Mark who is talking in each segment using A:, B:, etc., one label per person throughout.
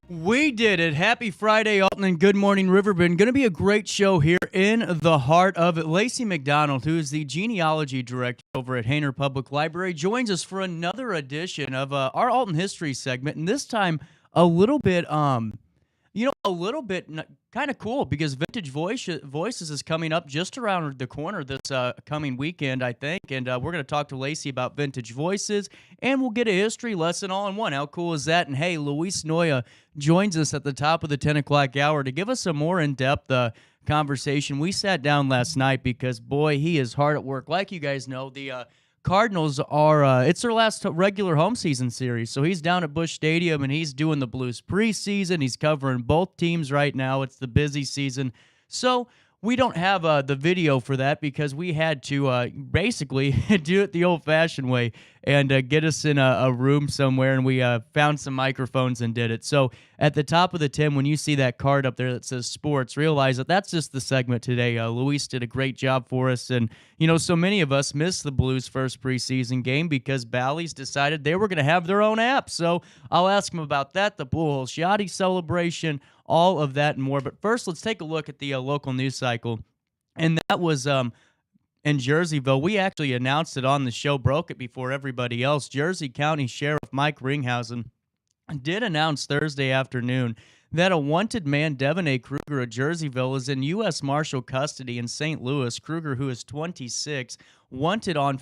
A: We did it. Happy Friday, Alton, and good morning, Riverbend. Going to be a great show here in the heart of it. Lacy McDonald, who is the Genealogy Director over at Hayner Library, joins us for another edition of our Alton History segment, and this time a little bit, kind of cool because Voices is coming up just around the corner this coming weekend, I think. And we're going to talk to Lacy about Vintage Voices, and we'll get a history lesson all in one. How cool is that? And hey, Luis Noya joins us at the top of the 10 o'clock hour to give us a more in-depth conversation. We sat down last night because, boy, he is hard at work. Like you guys know, the Cardinals are, it's their last regular home season series. So he's down at Busch Stadium and he's doing the Blues preseason. He's covering both teams right now. It's the busy season. So we don't have the video for that because we had to basically do it the old-fashioned way and get us in a room somewhere, and we found some microphones and did it. So at the top of the 10, when you see that card up there that says sports, realize that that's just the segment today. Luis did a great job for us, and, so many of us missed the Blues' first preseason game because Bally's decided they were going to have their own app. So I'll ask him about that, the Bull Shoddy celebration, all of that and more. But first, let's take a look at the local news cycle. And that was in Jerseyville. We actually announced it on the show, broke it before everybody else. Jersey County Sheriff Mike Ringhausen did announce Thursday afternoon that a wanted man, Devin A. Kruger of Jerseyville, is in U.S. Marshal custody in St. Louis. Kruger, who is 26, wanted on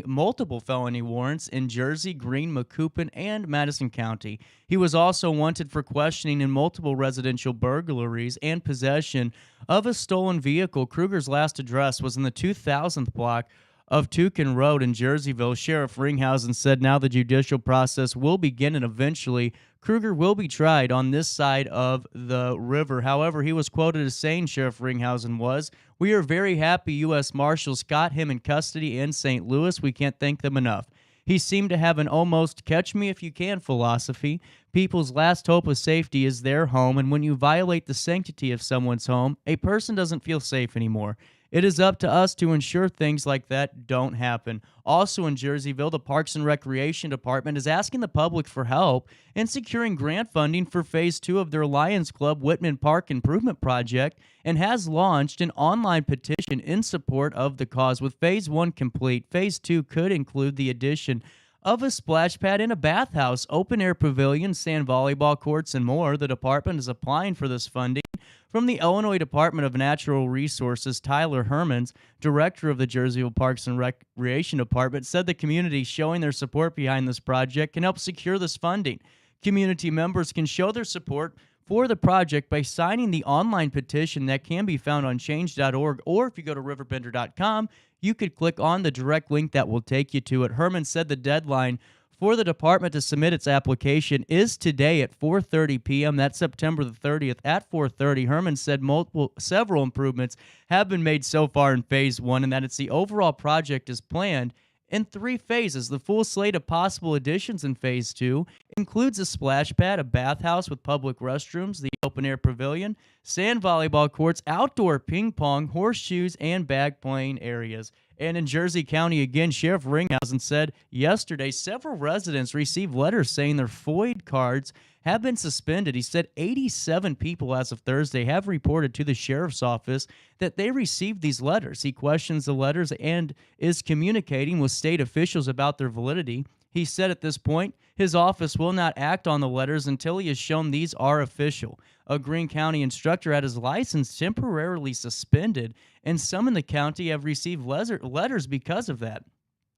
A: multiple felony warrants in Jersey, Greene, Macoupin, and Madison County. He was also wanted for questioning in multiple residential burglaries and possession of a stolen vehicle. Kruger's last address was in the 2000th block of Toucan Road in Jerseyville. Sheriff Ringhausen said now the judicial process will begin and eventually Kruger will be tried on this side of the river. However, he was quoted as saying, Sheriff Ringhausen was, "We are very happy U.S. Marshals got him in custody in St. Louis. We can't thank them enough." He seemed to have an almost catch-me-if-you-can philosophy. People's last hope of safety is their home, and when you violate the sanctity of someone's home, a person doesn't feel safe anymore. It is up to us to ensure things like that don't happen. Also in Jerseyville, the Parks and Recreation Department is asking the public for help in securing grant funding for Phase 2 of their Lions Club Whitman Park Improvement Project and has launched an online petition in support of the cause. With Phase 1 complete, Phase 2 could include the addition of a splash pad in a bathhouse, open-air pavilion, sand volleyball courts, and more. The department is applying for this funding from the Illinois Department of Natural Resources. Tyler Hermans, director of the Jerseyville Parks and Recreation Department, said the community showing their support behind this project can help secure this funding. Community members can show their support for the project by signing the online petition that can be found on change.org, or if you go to RiverBender.com, you could click on the direct link that will take you to it. Herman said the deadline for the department to submit its application is today at 4:30 p.m. That's September the 30th at 4:30. Herman said several improvements have been made so far in Phase 1 and that the overall project is planned in 3 phases. The full slate of possible additions in Phase 2 includes a splash pad, a bathhouse with public restrooms, the open-air pavilion, sand volleyball courts, outdoor ping pong, horseshoes, and bag playing areas. And in Jersey County, again, Sheriff Ringhausen said yesterday several residents received letters saying their FOID cards have been suspended. He said 87 people as of Thursday have reported to the sheriff's office that they received these letters. He questions the letters and is communicating with state officials about their validity. He said at this point, his office will not act on the letters until he has shown these are official. A Greene County instructor had his license temporarily suspended, and some in the county have received letters because of that.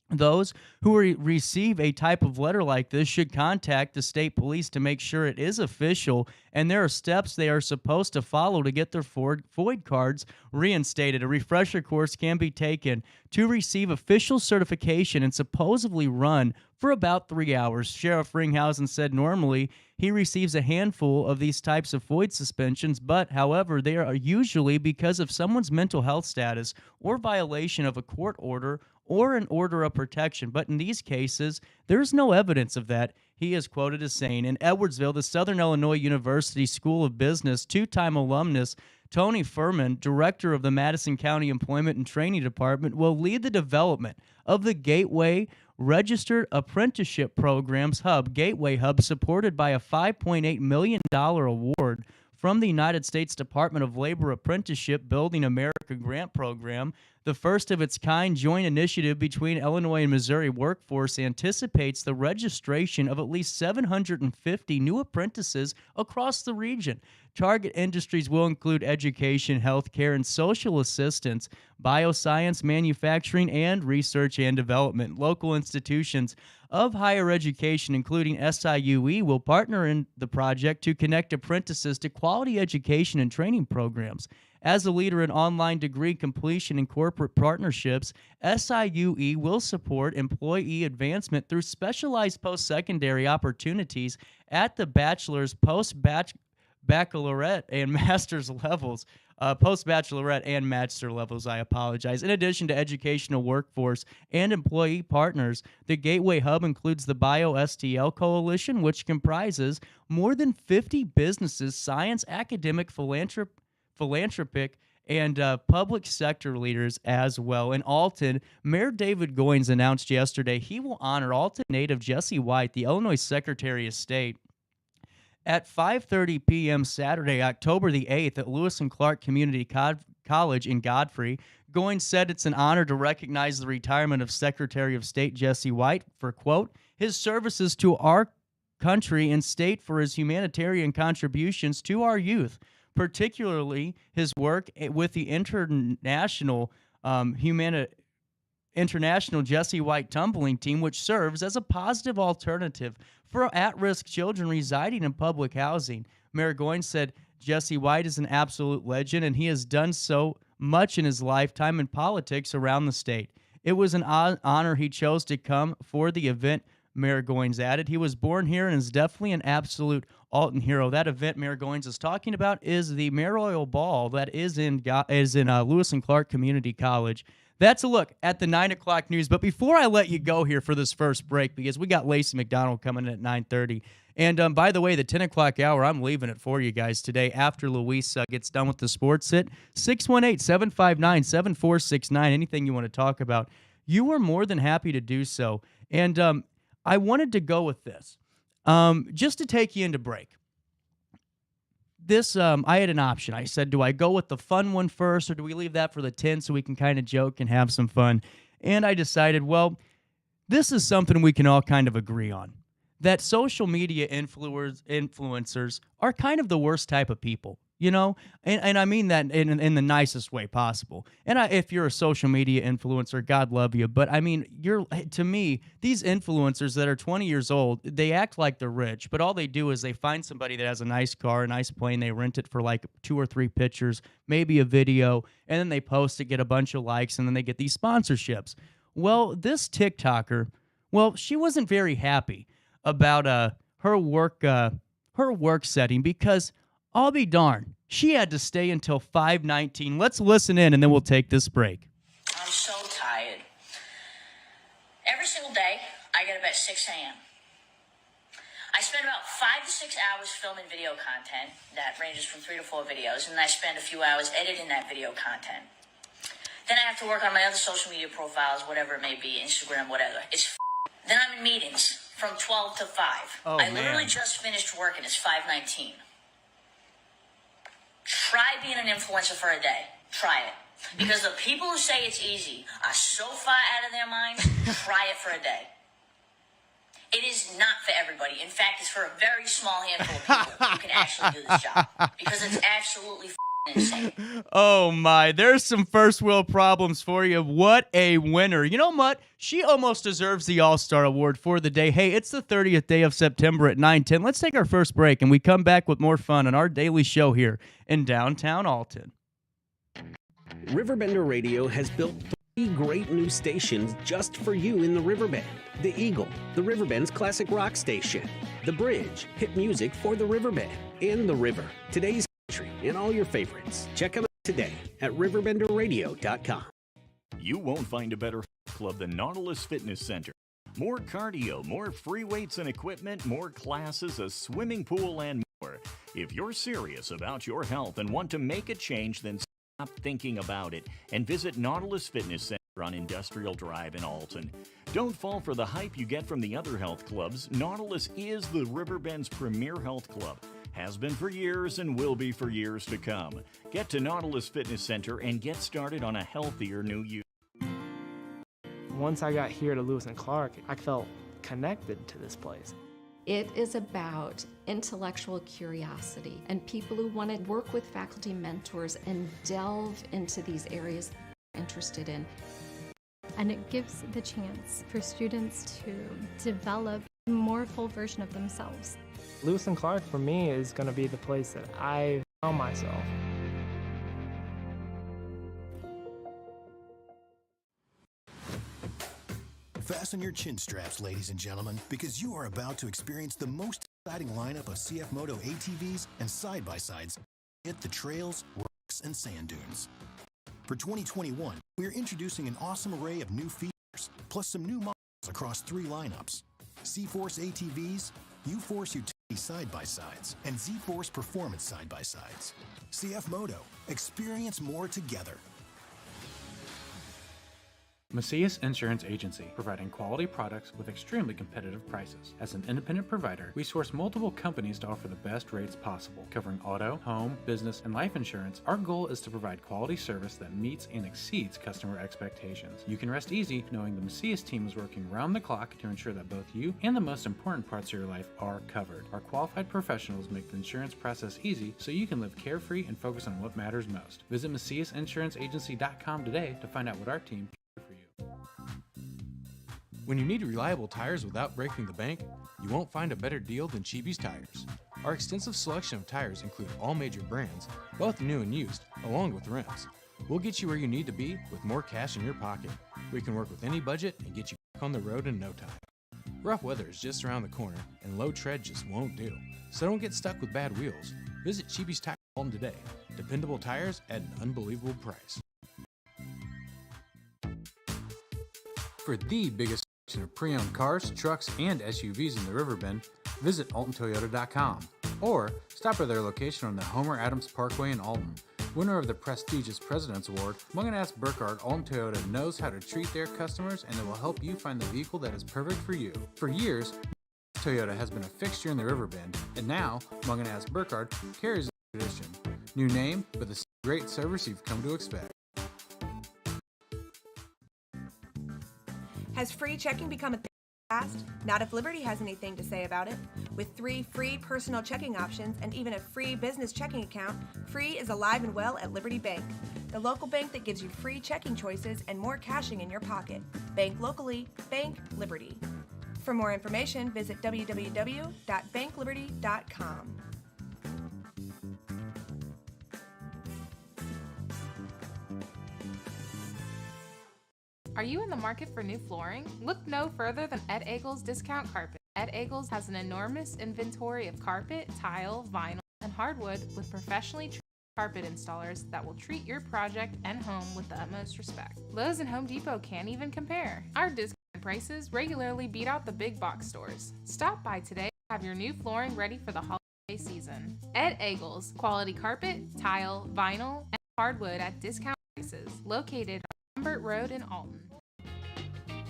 A: Those who receive a type of letter like this should contact the state police to make sure it is official, and there are steps they are supposed to follow to get their FOID cards reinstated. A refresher course can be taken to receive official certification and supposedly run for about 3 hours. Sheriff Ringhausen said normally he receives a handful of these types of FOID suspensions, but, however, they are usually because of someone's mental health status or violation of a court order or an order of protection. But in these cases, there's no evidence of that. He is quoted as saying, in Edwardsville, the Southern Illinois University School of Business, 2-time alumnus Tony Furman, director of the Madison County Employment and Training Department, will lead the development of the Gateway Registered Apprenticeship Programs Hub. Gateway Hub, supported by a $5.8 million award from the United States Department of Labor Apprenticeship Building America Grant Program, the first of its kind joint initiative between Illinois and Missouri workforce, anticipates the registration of at least 750 new apprentices across the region. Target industries will include education, healthcare, and social assistance, bioscience, manufacturing, and research and development. Local institutions of higher education, including SIUE, will partner in the project to connect apprentices to quality education and training programs. As a leader in online degree completion and corporate partnerships, SIUE will support employee advancement through specialized post-secondary opportunities at the bachelor's, baccalaureate and master's levels, post-bachelorette and master levels, I apologize. In addition to educational workforce and employee partners, the Gateway Hub includes the BioSTL Coalition, which comprises more than 50 businesses, science, academic, philanthropic, and public sector leaders as well. In Alton, Mayor David Goins announced yesterday he will honor Alton native Jesse White, the Illinois Secretary of State, at 5:30 p.m. Saturday, October the 8th at Lewis and Clark Community College in Godfrey. Goins said it's an honor to recognize the retirement of Secretary of State Jesse White for, quote, his services to our country and state, for his humanitarian contributions to our youth, particularly his work with the international Jesse White tumbling team, which serves as a positive alternative for at-risk children residing in public housing. Mayor Goins said Jesse White is an absolute legend, and he has done so much in his lifetime in politics around the state. It was an honor he chose to come for the event, Mayor Goins added. He was born here and is definitely an absolute Alton hero. That event Mayor Goins is talking about is the Mayoral Ball that is in Lewis and Clark Community College. That's a look at the 9 o'clock news. But before I let you go here for this first break, because we got Lacy McDonald coming in at 9:30. And by the way, the 10 o'clock hour, I'm leaving it for you guys today after Luis gets done with the sports hit. 618-759-7469. Anything you want to talk about, you are more than happy to do so. And I wanted to go with this just to take you into break. I had an option. I said, do I go with the fun one first, or do we leave that for the 10 so we can kind of joke and have some fun? And I decided, well, this is something we can all kind of agree on, that social media influencers are kind of the worst type of people. You know, and I mean that in the nicest way possible. And if you're a social media influencer, God love you. But I mean, to me, these influencers that are 20 years old, they act like they're rich, but all they do is they find somebody that has a nice car, a nice plane, they rent it for like 2 or 3 pictures, maybe a video, and then they post it, get a bunch of likes, and then they get these sponsorships. Well, this TikToker, she wasn't very happy about her work setting, because I'll be darned, she had to stay until 5:19. Let's listen in, and then we'll take this break.
B: I'm so tired. Every single day, I get up at 6 a.m. I spend about 5 to 6 hours filming video content that ranges from 3 to 4 videos, and then I spend a few hours editing that video content. Then I have to work on my other social media profiles, whatever it may be, Instagram, whatever. Then I'm in meetings from 12 to 5. I literally just finished work, and it's 5:19. Try being an influencer for a day. Try it. Because the people who say it's easy are so far out of their minds. Try it for a day. It is not for everybody. In fact, it's for a very small handful of people who can actually do this job. Because it's absolutely insane.
A: Oh my, there's some first world problems for you. What a winner. You know what? She almost deserves the All-Star Award for the day. Hey, it's the 30th day of September at 9:10. Let's take our first break, and we come back with more fun on our daily show here in downtown Alton.
C: RiverBender Radio has built 3 great new stations just for you in the Riverbend. The Eagle, the Riverbend's classic rock station. The Bridge, hit music for the Riverbend. And the River, today's country, and all your favorites. Check them out today at RiverBender.com.
D: You won't find a better club than Nautilus Fitness Center. More cardio, more free weights and equipment, more classes, a swimming pool, and If you're serious about your health and want to make a change, then stop thinking about it and visit Nautilus Fitness Center on Industrial Drive in Alton. Don't fall for the hype you get from the other health clubs. Nautilus is the Riverbend's premier health club. Has been for years and will be for years to come. Get to Nautilus Fitness Center and get started on a healthier new you.
E: Once I got here to Lewis and Clark, I felt connected to this place.
F: It is about intellectual curiosity and people who want to work with faculty mentors and delve into these areas they're interested in.
G: And it gives the chance for students to develop a more full version of themselves.
E: Lewis and Clark, for me, is going to be the place that I found myself.
H: Fasten your chin straps, ladies and gentlemen, because you are about to experience the most exciting lineup of CF Moto ATVs and side-by-sides at the trails, rocks, and sand dunes. For 2021, we are introducing an awesome array of new features, plus some new models across 3 lineups: C-Force ATVs, U-Force Utility side-by-sides, and Z-Force Performance side-by-sides. CF Moto, experience more together.
I: Macias Insurance Agency, providing quality products with extremely competitive prices. As an independent provider, we source multiple companies to offer the best rates possible, covering auto, home, business, and life insurance. Our goal is to provide quality service that meets and exceeds customer expectations. You can rest easy knowing the Macias team is working round the clock to ensure that both you and the most important parts of your life are covered. Our qualified professionals make the insurance process easy so you can live carefree and focus on what matters most. Visit MaciasInsuranceAgency.com today to find out what our team can do for you.
J: When you need reliable tires without breaking the bank, you won't find a better deal than Cheapy's Tires. Our extensive selection of tires include all major brands, both new and used, along with rims. We'll get you where you need to be with more cash in your pocket. We can work with any budget and get you back on the road in no time. Rough weather is just around the corner, and low tread just won't do. So don't get stuck with bad wheels. Visit Cheapy's Tires Alton today. Dependable tires at an unbelievable price. For the biggest selection of pre-owned cars, trucks, and SUVs in the Riverbend, visit AltonToyota.com or stop by their location on the Homer Adams Parkway in Alton. Winner of the prestigious President's Award, Mungan Burkhardt, Alton Toyota knows how to treat their customers, and they will help you find the vehicle that is perfect for you. For years, Toyota has been a fixture in the Riverbend, and now Mungan Burkhardt carries the tradition. New name, but the great service you've come to expect.
K: Has free checking become a thing fast? Not if Liberty has anything to say about it. With 3 free personal checking options and even a free business checking account, free is alive and well at Liberty Bank, the local bank that gives you free checking choices and more cashing in your pocket. Bank locally, bank Liberty. For more information, visit www.bankliberty.com.
L: Are you in the market for new flooring? Look no further than Ed Eagles Discount Carpet. Ed Eagles has an enormous inventory of carpet, tile, vinyl, and hardwood with professionally trained carpet installers that will treat your project and home with the utmost respect. Lowe's and Home Depot can't even compare. Our discount prices regularly beat out the big box stores. Stop by today to have your new flooring ready for the holiday season. Ed Eagles, quality carpet, tile, vinyl, and hardwood at discount prices, located on Humbert Road in Alton.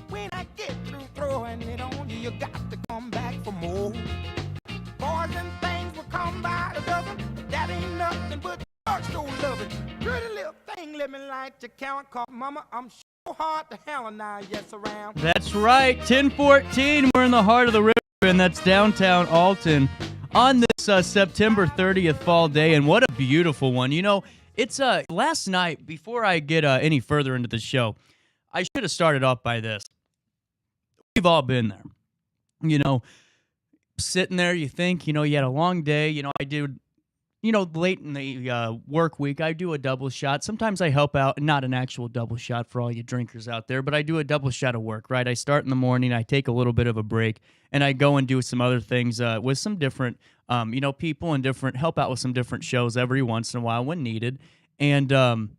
M: When I get through throwing it on you, you got to come back for more. Boys and things will come by the dozen. That ain't nothing but dogs don't love it. Pretty little thing, let me light your count. Call mama, I'm so hard to hell now, yes around.
A: That's right, 1014. We're in the heart of the river, and that's downtown Alton on this September 30th fall day, and what a beautiful one. You know, it's last night, before I get any further into the show, I should have started off by this. We've all been there. You know, sitting there, you think, you know, you had a long day. You know, I do, you know, late in the work week, I do a double shot. Sometimes I help out, not an actual double shot for all you drinkers out there, but I do a double shot of work, right? I start in the morning, I take a little bit of a break, and I go and do some other things with some different, you know, people and help out with some different shows every once in a while when needed. And,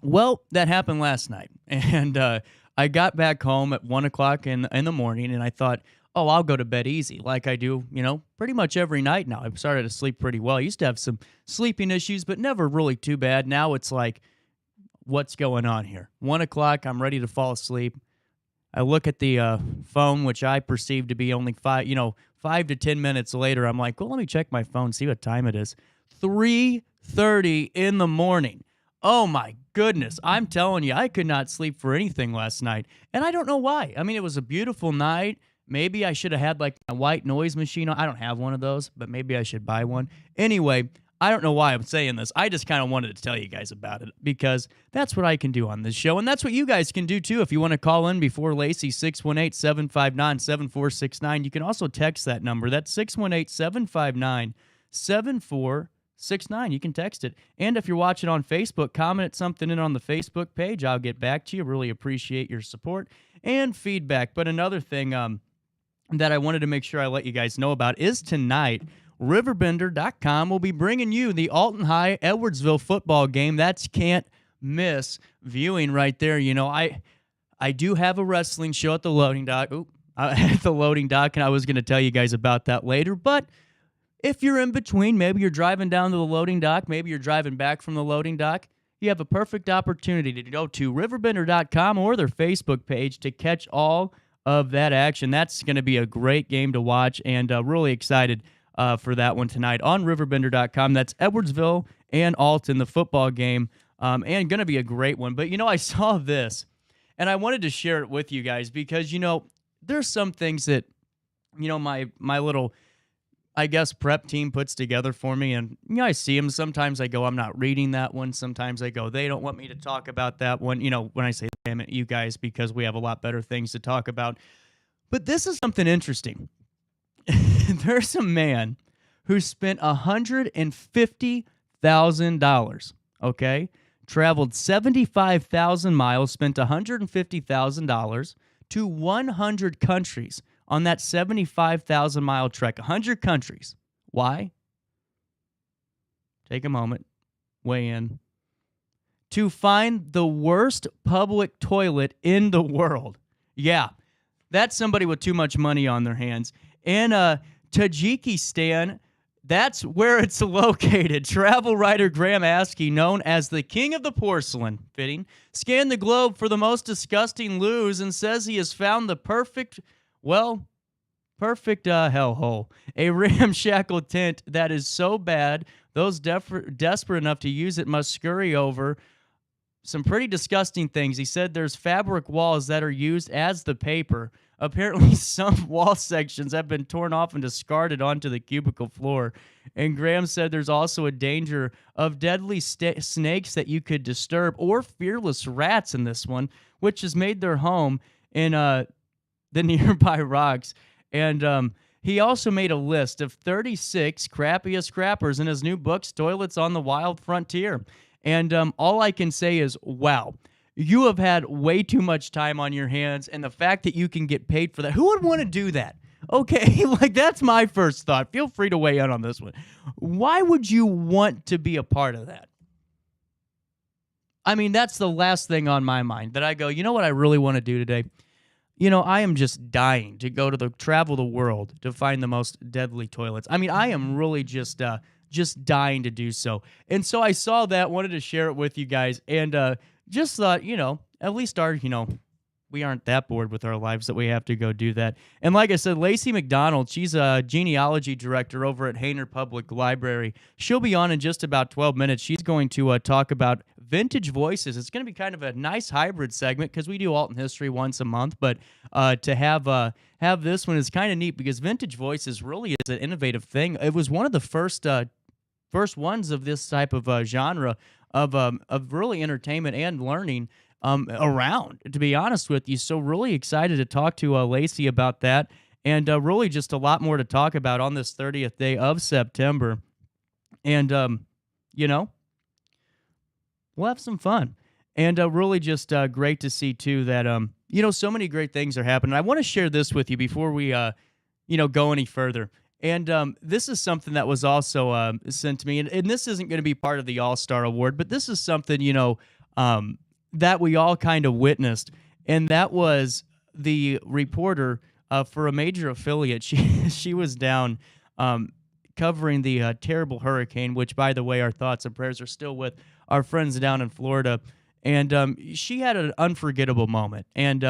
A: well, that happened last night. And I got back home at 1 o'clock in the morning, and I thought, oh, I'll go to bed easy like I do, pretty much every night now. I've started to sleep pretty well. I used to have some sleeping issues, but never really too bad. Now it's like, what's going on here? 1 o'clock, I'm ready to fall asleep. I look at the phone, which I perceive to be only 5 to 10 minutes later. I'm like, well, let me check my phone, see what time it is. 3:30 in the morning. Oh my goodness. I'm telling you, I could not sleep for anything last night. And I don't know why. I mean, it was a beautiful night. Maybe I should have had like a white noise machine. I don't have one of those, but maybe I should buy one. Anyway, I don't know why I'm saying this. I just kind of wanted to tell you guys about it because that's what I can do on this show. And that's what you guys can do too. If you want to call in before Lacy, 618-759-7469. You can also text that number. That's 618-759-7469. You can text it. And if you're watching on Facebook, comment something in on the Facebook page. I'll get back to you. Really appreciate your support and feedback. But another thing that I wanted to make sure I let you guys know about is tonight, RiverBender.com will be bringing you the Alton High Edwardsville football game. That's can't miss viewing right there. I do have a wrestling show at the loading dock. At the loading dock, and I was going to tell you guys about that later. But if you're in between, maybe you're driving down to the loading dock, maybe you're driving back from the loading dock, you have a perfect opportunity to go to RiverBender.com or their Facebook page to catch all of that action. That's going to be a great game to watch, and really excited for that one tonight on RiverBender.com. That's Edwardsville and Alton, the football game, and going to be a great one. But, I saw this, and I wanted to share it with you guys because, there's some things that, my little, I guess, prep team puts together for me, and, I see them. Sometimes I go, I'm not reading that one. Sometimes I go, they don't want me to talk about that one. When I say, damn it, you guys, because we have a lot better things to talk about. But this is something interesting. There's a man who spent $150,000, okay? Traveled 75,000 miles, spent $150,000 to 100 countries on that 75,000-mile trek. 100 countries. Why? Take a moment. Weigh in. To find the worst public toilet in the world. Yeah, that's somebody with too much money on their hands. In Tajikistan, that's where it's located. Travel writer Graham Askey, known as the king of the porcelain, fitting, scanned the globe for the most disgusting loos and says he has found the perfect hellhole. A ramshackle tent that is so bad, those desperate enough to use it must scurry over some pretty disgusting things. He said there's fabric walls that are used as the paper. Apparently, some wall sections have been torn off and discarded onto the cubicle floor. And Graham said there's also a danger of deadly snakes that you could disturb or fearless rats in this one, which has made their home in the nearby rocks. And he also made a list of 36 crappiest crappers in his new books, Toilets on the Wild Frontier. And all I can say is, wow. You have had way too much time on your hands, and the fact that you can get paid for that. Who would want to do that? Okay, that's my first thought. Feel free to weigh in on this one. Why would you want to be a part of that? I mean, that's the last thing on my mind that I go, you know what I really want to do today? I am just dying to travel the world to find the most deadly toilets. I mean, I am really just dying to do so. And so I saw that, wanted to share it with you guys, and just thought, at least we aren't that bored with our lives that we have to go do that. And like I said, Lacy McDonald, she's a genealogy director over at Hayner Public Library. She'll be on in just about 12 minutes. She's going to talk about vintage voices. It's going to be kind of a nice hybrid segment because we do Alton history once a month, but to have this one is kind of neat because vintage voices really is an innovative thing. It was one of the first ones of this type of genre of really entertainment and learning around, to be honest with you. So really excited to talk to Lacy about that, and really just a lot more to talk about on this 30th day of September. And, we'll have some fun. And really just great to see, too, that, so many great things are happening. I want to share this with you before we, go any further. And this is something that was also sent to me, and this isn't going to be part of the All-Star Award, but this is something, that we all kind of witnessed, and that was the reporter for a major affiliate. She was down covering the terrible hurricane, which, by the way, our thoughts and prayers are still with our friends down in Florida. And she had an unforgettable moment. And,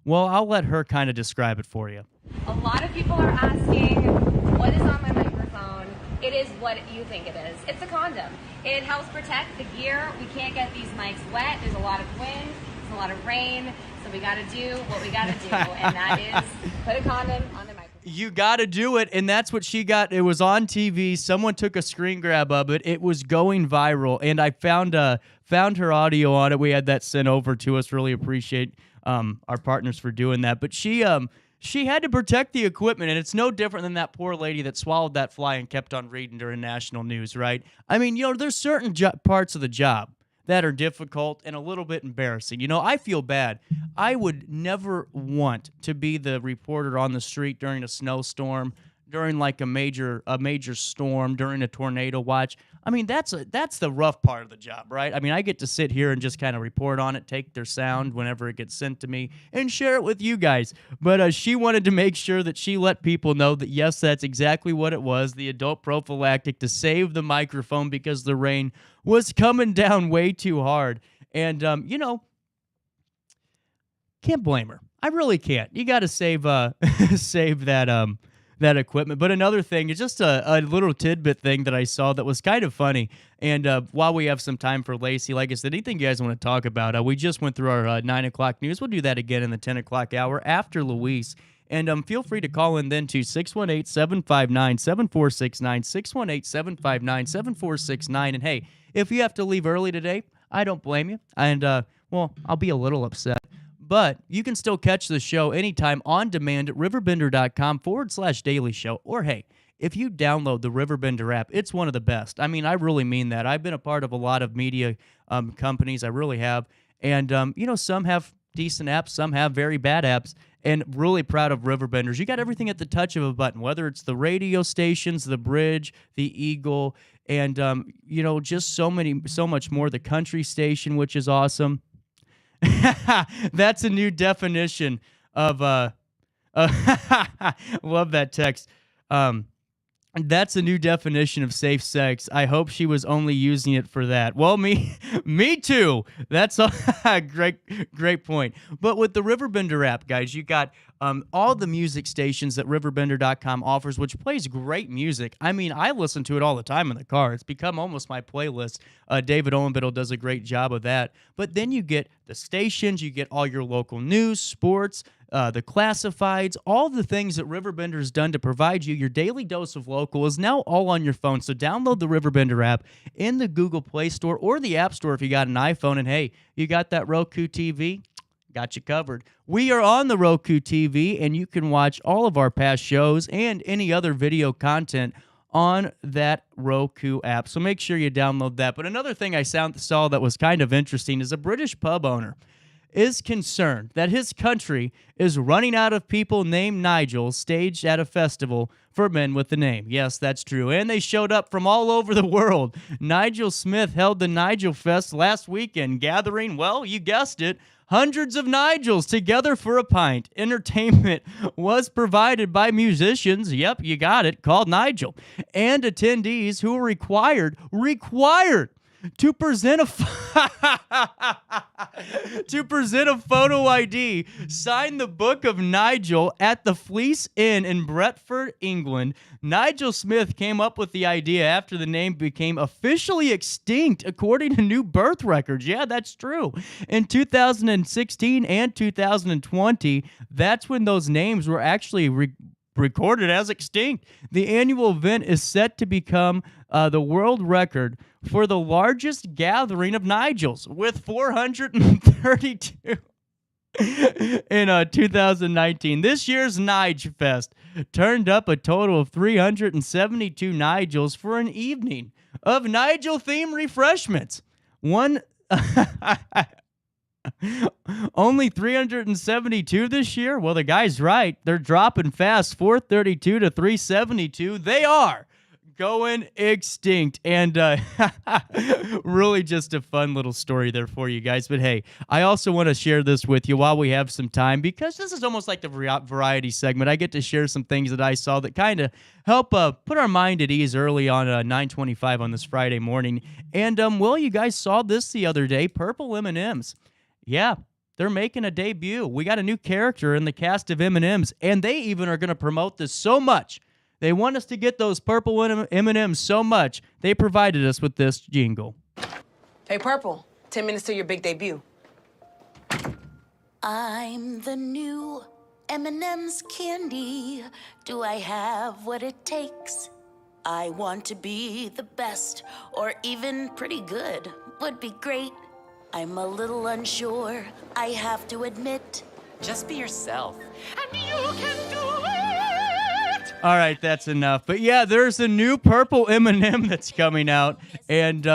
A: well, I'll let her kind of describe it for you.
N: A lot of people are asking, what is on my microphone? It is what you think it is. It's a condom. It helps protect the gear. We can't get these mics wet. There's a lot of wind. There's a lot of rain. So we got to do what we got to do, and that is put a condom on the microphone.
A: You got to do it, and that's what she got. It was on TV. Someone took a screen grab of it. It was going viral, and I found her audio on it. We had that sent over to us. Really appreciate our partners for doing that. But she had to protect the equipment, and it's no different than that poor lady that swallowed that fly and kept on reading during national news, right? I mean, there's certain parts of the job that are difficult and a little bit embarrassing. I feel bad. I would never want to be the reporter on the street during a snowstorm, during like a major storm, during a tornado watch. I mean, that's the rough part of the job, right? I mean, I get to sit here and just kind of report on it, take their sound whenever it gets sent to me, and share it with you guys. But she wanted to make sure that she let people know that, yes, that's exactly what it was, the adult prophylactic to save the microphone because the rain was coming down way too hard. And, can't blame her. I really can't. You got to save save that equipment. But another thing is just a little tidbit thing that I saw that was kind of funny. And while we have some time for Lacy, like I said, anything you guys want to talk about, we just went through our 9 o'clock news. We'll do that again in the 10 o'clock hour after Luis. And feel free to call in then to 618-759-7469, 618-759-7469. And hey, if you have to leave early today, I don't blame you. And, well, I'll be a little upset. But you can still catch the show anytime on demand at RiverBender.com/daily show. Or, hey, if you download the RiverBender app, it's one of the best. I mean, I really mean that. I've been a part of a lot of media companies. I really have. And, some have decent apps. Some have very bad apps. And really proud of RiverBenders. You got everything at the touch of a button, whether it's the radio stations, the Bridge, the Eagle, and, just so much more. The country station, which is awesome. That's a new definition of love that text. That's a new definition of safe sex. I hope she was only using it for that. Well, me too. That's a great point. But with the RiverBender app, guys, you got all the music stations that RiverBender.com offers, which plays great music. I mean, I listen to it all the time in the car. It's become almost my playlist. David Owenbiddle does a great job of that. But then you get the stations, you get all your local news, sports, the classifieds, all the things that RiverBender's done to provide you. Your daily dose of local is now all on your phone. So download the RiverBender app in the Google Play Store or the App Store if you got an iPhone. And hey, you got that Roku TV? Got you covered. We are on the Roku TV, and you can watch all of our past shows and any other video content on that Roku app. So make sure you download that. But another thing I saw that was kind of interesting is a British pub owner is concerned that his country is running out of people named Nigel staged at a festival for men with the name. Yes, that's true. And they showed up from all over the world. Nigel Smith held the Nigel Fest last weekend, gathering, well, you guessed it, hundreds of Nigels together for a pint. Entertainment was provided by musicians, yep, you got it, called Nigel, and attendees who were required to present a photo ID, sign the Book of Nigel at the Fleece Inn in Brentford, England. Nigel Smith came up with the idea after the name became officially extinct according to new birth records. Yeah, that's true. In 2016 and 2020, that's when those names were actually recorded as extinct. The annual event is set to become the world record for the largest gathering of Nigels, with 432 in 2019. This year's Nige Fest turned up a total of 372 Nigels for an evening of Nigel-themed refreshments. Only 372 this year? Well, the guy's right. They're dropping fast. 432 to 372. They are Going extinct. And really just a fun little story there for you guys. But hey, I also want to share this with you while we have some time, because this is almost like the variety segment. I get to share some things that I saw that kind of help put our mind at ease early on 9:25 on this Friday morning. And well, you guys saw this the other day, purple M&Ms. Yeah, they're making a debut. We got a new character in the cast of M&Ms, and they even are going to promote this so much. They want us to get those purple M&Ms so much, they provided us with this jingle.
O: Hey, Purple, 10 minutes to your big debut.
P: I'm the new M&M's candy. Do I have what it takes? I want to be the best, or even pretty good would be great. I'm a little unsure, I have to admit.
Q: Just be yourself.
P: And you can do it!
A: All right, that's enough. But yeah, there's a new purple M&M that's coming out. And,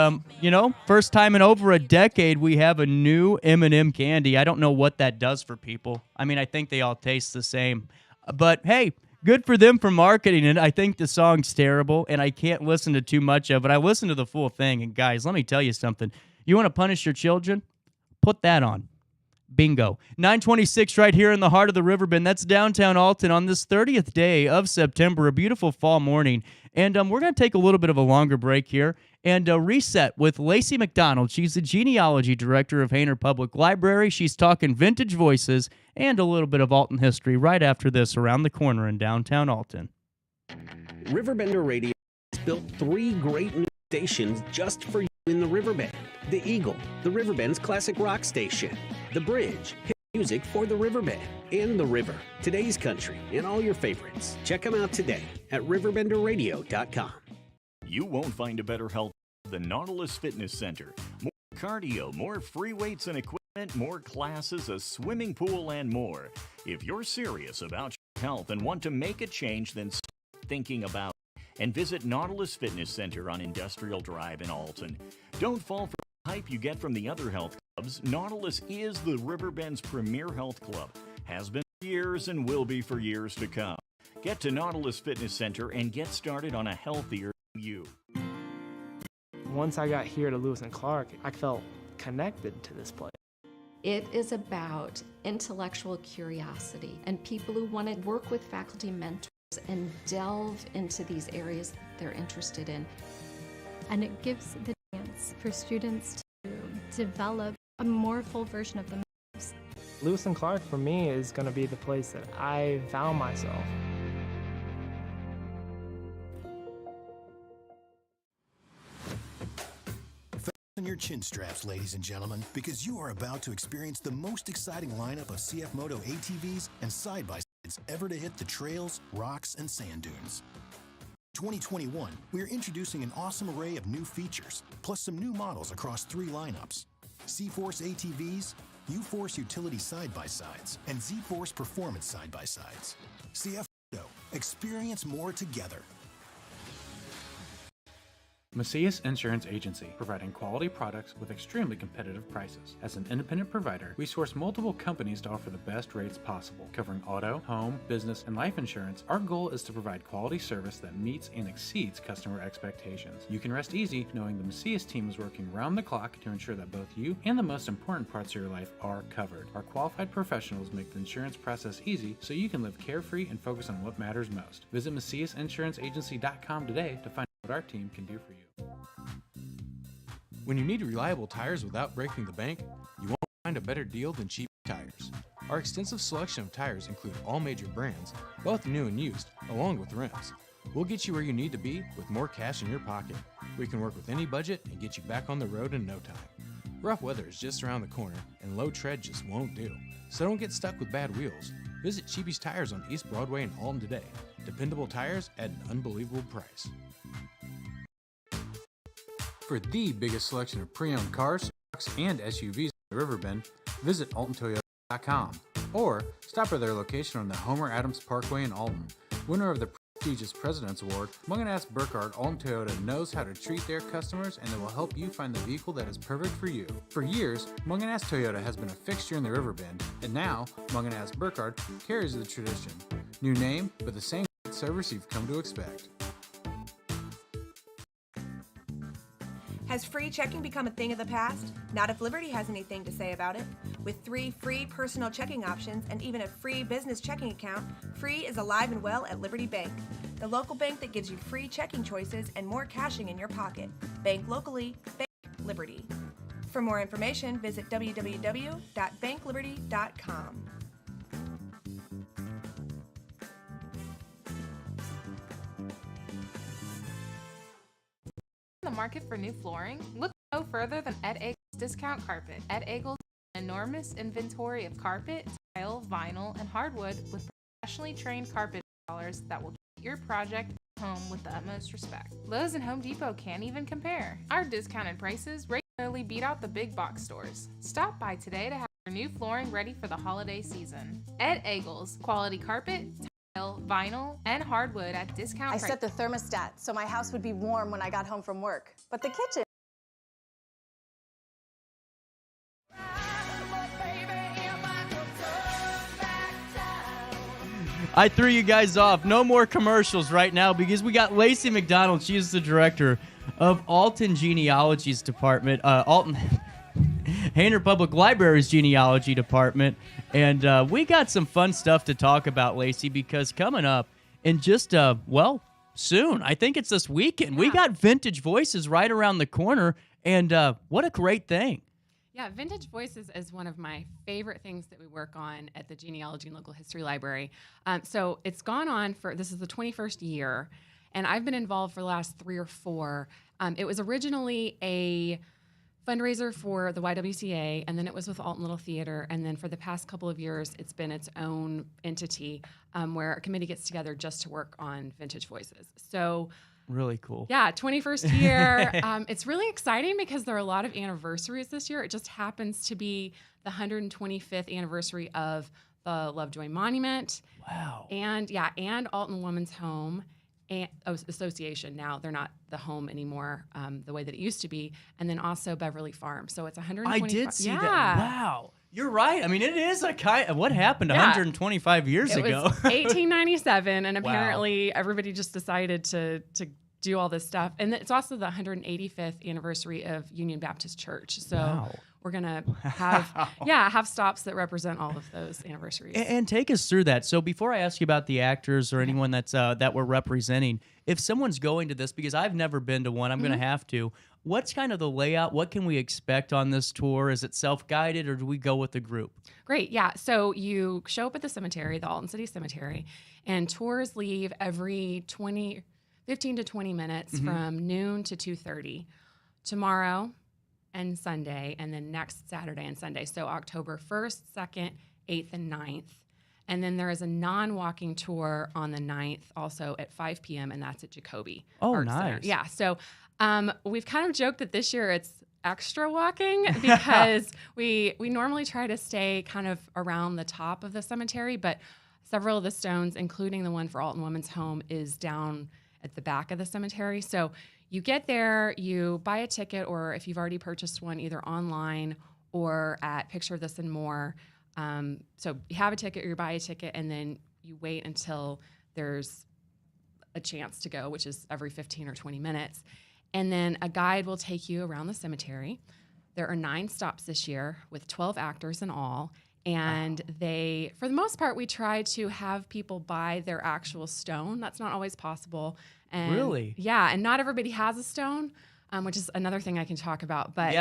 A: you know, first time in over a decade, we have a new M&M candy. I don't know what that does for people. I mean, I think they all taste the same. But, hey, good for them for marketing it. I think the song's terrible, and I can't listen to too much of it. I listened to the full thing, and guys, let me tell you something. You want to punish your children? Put that on. Bingo. 9:26 right here in the heart of the Riverbend. That's downtown Alton on this 30th day of September, a beautiful fall morning. And we're going to take a little bit of a longer break here and reset with Lacy McDonald. She's the Genealogy Director of Hayner Public Library. She's talking vintage voices and a little bit of Alton history right after this around the corner in downtown Alton.
C: RiverBender Radio has built 3 great new stations just for you in the Riverbend. The Eagle, the Riverbend's classic rock station. The Bridge, hit music for the Riverbend. And The River, today's country, and all your favorites. Check them out today at RiverBender.com.
D: You won't find a better health than Nautilus Fitness Center. More cardio, more free weights and equipment, more classes, a swimming pool, and more. If you're serious about your health and want to make a change, then stop thinking about it and visit Nautilus Fitness Center on Industrial Drive in Alton. Don't fall for the hype you get from the other health clubs. Nautilus is the Riverbend's premier health club. Has been for years and will be for years to come. Get to Nautilus Fitness Center and get started on a healthier you.
E: Once I got here to Lewis and Clark, I felt connected to this place.
F: It is about intellectual curiosity and people who want to work with faculty mentors and delve into these areas they're interested in.
G: And it gives the chance for students to develop a more full version of themselves.
E: Lewis and Clark, for me, is going to be the place that I found myself.
H: Fasten your chin straps, ladies and gentlemen, because you are about to experience the most exciting lineup of CF Moto ATVs and side-by-sides ever to hit the trails, rocks, and sand dunes. 2021, we are introducing an awesome array of new features, plus some new models across 3 lineups. C-Force ATVs, U-Force Utility Side-by-Sides, and Z-Force Performance Side-by-Sides. CF Moto, experience more together.
I: Macias Insurance Agency, providing quality products with extremely competitive prices. As an independent provider, we source multiple companies to offer the best rates possible. Covering auto, home, business, and life insurance, our goal is to provide quality service that meets and exceeds customer expectations. You can rest easy knowing the Macias team is working round the clock to ensure that both you and the most important parts of your life are covered. Our qualified professionals make the insurance process easy so you can live carefree and focus on what matters most. Visit MaciasInsuranceAgency.com today to find what our team can do for you.
J: When you need reliable tires without breaking the bank, you won't find a better deal than Cheap Tires. Our extensive selection of tires include all major brands, both new and used, along with rims. We'll get you where you need to be with more cash in your pocket. We can work with any budget and get you back on the road in no time. Rough weather is just around the corner, and low tread just won't do. So don't get stuck with bad wheels. Visit Cheapy's Tires on East Broadway in Alton today. Dependable tires at an unbelievable price. For the biggest selection of pre-owned cars, trucks, and SUVs in the Riverbend, visit AltonToyota.com or stop at their location on the Homer Adams Parkway in Alton. Winner of the prestigious President's Award, Munganast Burkhardt Alton Toyota knows how to treat their customers, and they will help you find the vehicle that is perfect for you. For years, Munganast Toyota has been a fixture in the Riverbend, and now Munganast Burkhardt carries the tradition. New name, but the same service you've come to expect.
K: Has free checking become a thing of the past? Not if Liberty has anything to say about it. With 3 free personal checking options and even a free business checking account, free is alive and well at Liberty Bank, the local bank that gives you free checking choices and more cashing in your pocket. Bank locally, bank Liberty. For more information, visit www.bankliberty.com.
L: In the market for new flooring? Look no further than Ed Eagles Discount Carpet. Ed Eagles has an enormous inventory of carpet, tile, vinyl, and hardwood with professionally trained carpet installers that will treat your project home with the utmost respect. Lowe's and Home Depot can't even compare. Our discounted prices regularly beat out the big box stores. Stop by today to have your new flooring ready for the holiday season. Ed Eagles, quality carpet, vinyl, and hardwood at discount
Q: I
L: prices.
Q: set the thermostat so my house would be warm when I got home from work. But the kitchen...
A: I threw you guys off. No more commercials right now because we got Lacy McDonald. She is the director of Alton Genealogy's department. Alton Hayner Public Library's Genealogy Department. And we got some fun stuff to talk about, Lacy, because coming up in just, soon, I think it's this weekend, we got Vintage Voices right around the corner. And what a great thing.
R: Yeah, Vintage Voices is one of my favorite things that we work on at the Genealogy and Local History Library. So it's gone on this is the 21st year, and I've been involved for the last 3 or 4. It was originally a fundraiser for the YWCA, and then it was with Alton Little Theater, and then for the past couple of years, it's been its own entity where a committee gets together just to work on Vintage Voices. So
A: really cool.
R: Yeah, 21st year. It's really exciting because there are a lot of anniversaries this year. It just happens to be the 125th anniversary of the Lovejoy Monument.
A: Wow.
R: And Alton Women's Home and Association. Now they're not the home anymore the way that it used to be. And then also Beverly Farm. So it's 125.
A: I did see that. Wow. You're right. I mean, it is a kind of what happened 125 years ago.
R: It was 1897, and apparently everybody just decided to do all this stuff. And it's also the 185th anniversary of Union Baptist Church. So we're gonna have stops that represent all of those anniversaries.
A: And take us through that. So before I ask you about the actors or anyone that's that we're representing, if someone's going to this, because I've never been to one, I'm going to have to. What's kind of the layout? What can we expect on this tour? Is it self-guided or do we go with the group?
R: Great, yeah. So you show up at the cemetery, the Alton City Cemetery, and tours leave every 15 to 20 minutes from noon to 2:30 tomorrow and Sunday, and then next Saturday and Sunday. So October 1st, 2nd, 8th, and 9th. And then there is a non-walking tour on the 9th also at 5 p.m., and that's at Jacoby Arts Center.
A: Nice.
R: Yeah, so we've kind of joked that this year it's extra walking because we normally try to stay kind of around the top of the cemetery, but several of the stones, including the one for Alton Women's Home, is down at the back of the cemetery. So you get there, you buy a ticket, or if you've already purchased one, either online or at Picture This and More. So you have a ticket or you buy a ticket, and then you wait until there's a chance to go, which is every 15 or 20 minutes. And then a guide will take you around the cemetery. There are 9 stops this year with 12 actors in all. And they, for the most part, we try to have people buy their actual stone. That's not always possible. And
A: really?
R: Yeah, and not everybody has a stone, which is another thing I can talk about. But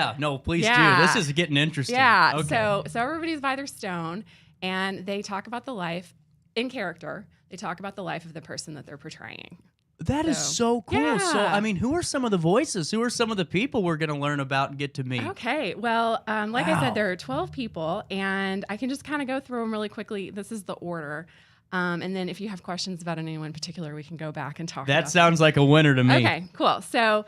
A: please do. This is getting interesting.
R: Yeah,
A: okay.
R: So everybody's by their stone, and they talk about the life in character. They talk about the life of the person that they're portraying.
A: That is so cool.
R: Yeah.
A: So, I mean, who are some of the voices? Who are some of the people we're going to learn about and get to meet?
R: Okay. Well, like I said, there are 12 people, and I can just kind of go through them really quickly. This is the order. And then if you have questions about anyone in particular, we can go back and talk about
A: that. Sounds like a winner to me.
R: Okay, cool. So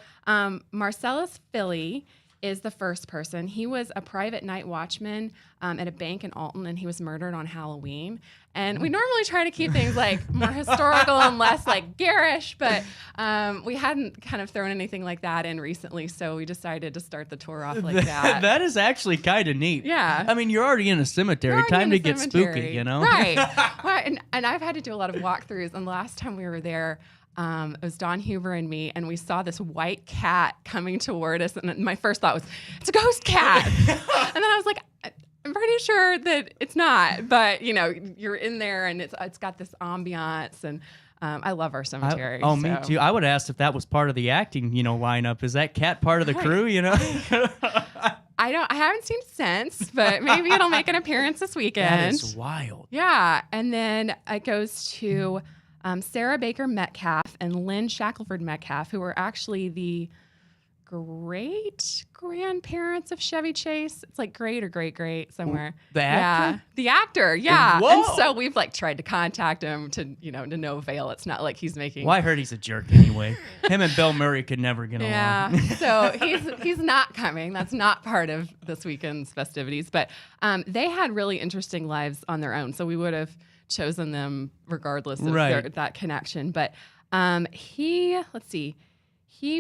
R: Marcellus Philly is the first person. He was a private night watchman at a bank in Alton, and he was murdered on Halloween. And we normally try to keep things like more historical and less like garish, but we hadn't kind of thrown anything like that in recently, so we decided to start the tour off like that.
A: That is actually kind of neat.
R: Yeah.
A: I mean, you're already in a cemetery. Time to get spooky, you know?
R: Right. Well, and I've had to do a lot of walkthroughs, and the last time we were there, It was Don Huber and me, and we saw this white cat coming toward us. And my first thought was, it's a ghost cat. And then I was like, I'm pretty sure that it's not. But, you know, you're in there, and it's got this ambiance. And I love our cemetery.
A: Me too. I would ask if that was part of the acting, lineup. Is that cat part of the crew,
R: I haven't seen since, but maybe it'll make an appearance this weekend.
A: That is wild.
R: Yeah. And then it goes to Sarah Baker Metcalf and Lynn Shackelford Metcalf, who were actually the great grandparents of Chevy Chase. It's like great or great somewhere.
A: The actor?
R: Yeah. The actor, yeah.
A: Whoa.
R: And so we've tried to contact him to no avail. It's not like he's making.
A: Well, I heard he's a jerk anyway. Him and Bill Murray could never get along.
R: Yeah. So he's not coming. That's not part of this weekend's festivities. But they had really interesting lives on their own. So we would have chosen them regardless of that connection. But he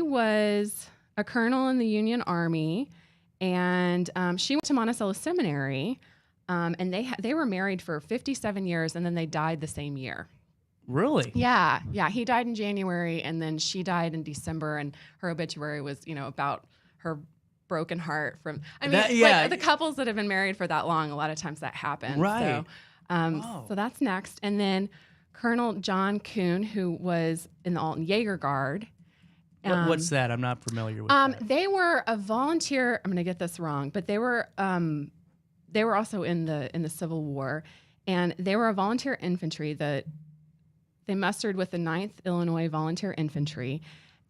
R: was a colonel in the Union Army, and she went to Monticello Seminary, and they were married for 57 years, and then they died the same year.
A: Really?
R: Yeah. He died in January, and then she died in December, and her obituary was, about her broken heart from. The couples that have been married for that long, a lot of times that happens.
A: Right.
R: So that's next, and then Colonel John Kuhn, who was in the Alton Jaeger Guard.
A: What's that? I'm not familiar with that.
R: They were a volunteer. I'm going to get this wrong, but they were also in the Civil War, and they were a volunteer infantry that they mustered with the 9th Illinois Volunteer Infantry.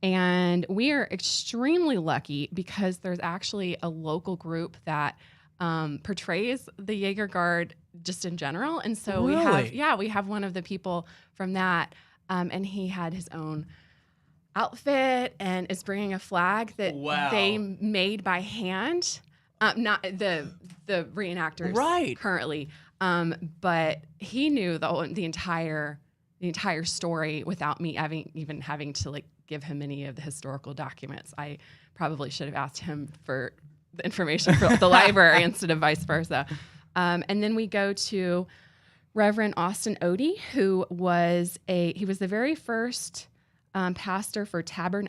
R: And we are extremely lucky because there's actually a local group that portrays the Jaeger Guard just in general. And so we have one of the people from that, and he had his own outfit and is bringing a flag that they made by hand, not the reenactors currently, but he knew the entire story without me having to give him any of the historical documents. I probably should have asked him for the information for the library instead of vice versa. And then we go to Reverend Austin Odie, who was the very first pastor for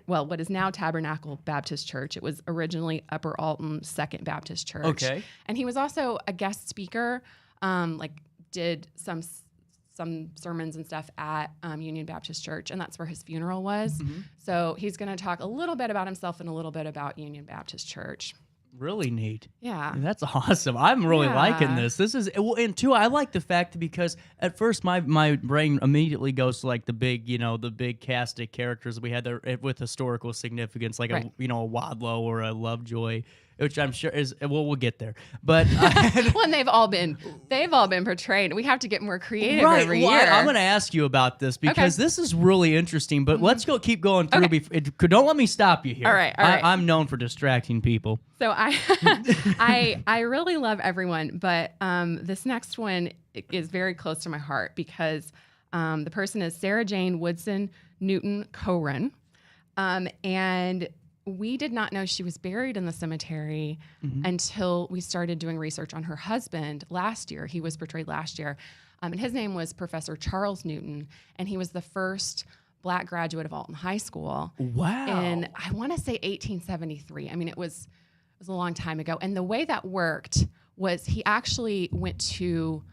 R: what is now Tabernacle Baptist Church. It was originally Upper Alton Second Baptist Church.
A: Okay.
R: And he was also a guest speaker, did some sermons and stuff at Union Baptist Church, and that's where his funeral was.
A: Mm-hmm.
R: So he's going to talk a little bit about himself and a little bit about Union Baptist Church.
A: Really neat.
R: Yeah.
A: That's awesome. I'm really liking this. This is, and two, I like the fact that because at first my brain immediately goes to the big, the big cast of characters we had there with historical significance, like a Wadlow or a Lovejoy, which I'm sure is, we'll get there. But
R: well, they've all been portrayed. We have to get more creative every year.
A: I'm going to ask you about this because this is really interesting, but let's keep going through. Don't let me stop you here.
R: All right.
A: I'm known for distracting people.
R: So I really love everyone, but this next one is very close to my heart because the person is Sarah Jane Woodson Newton Coren, and we did not know she was buried in the cemetery until we started doing research on her husband last year. He was portrayed last year, and his name was Professor Charles Newton, and he was the first Black graduate of Alton High School.
A: Wow!
R: In I want to say 1873. I mean, it was a long time ago. And the way that worked was he actually went to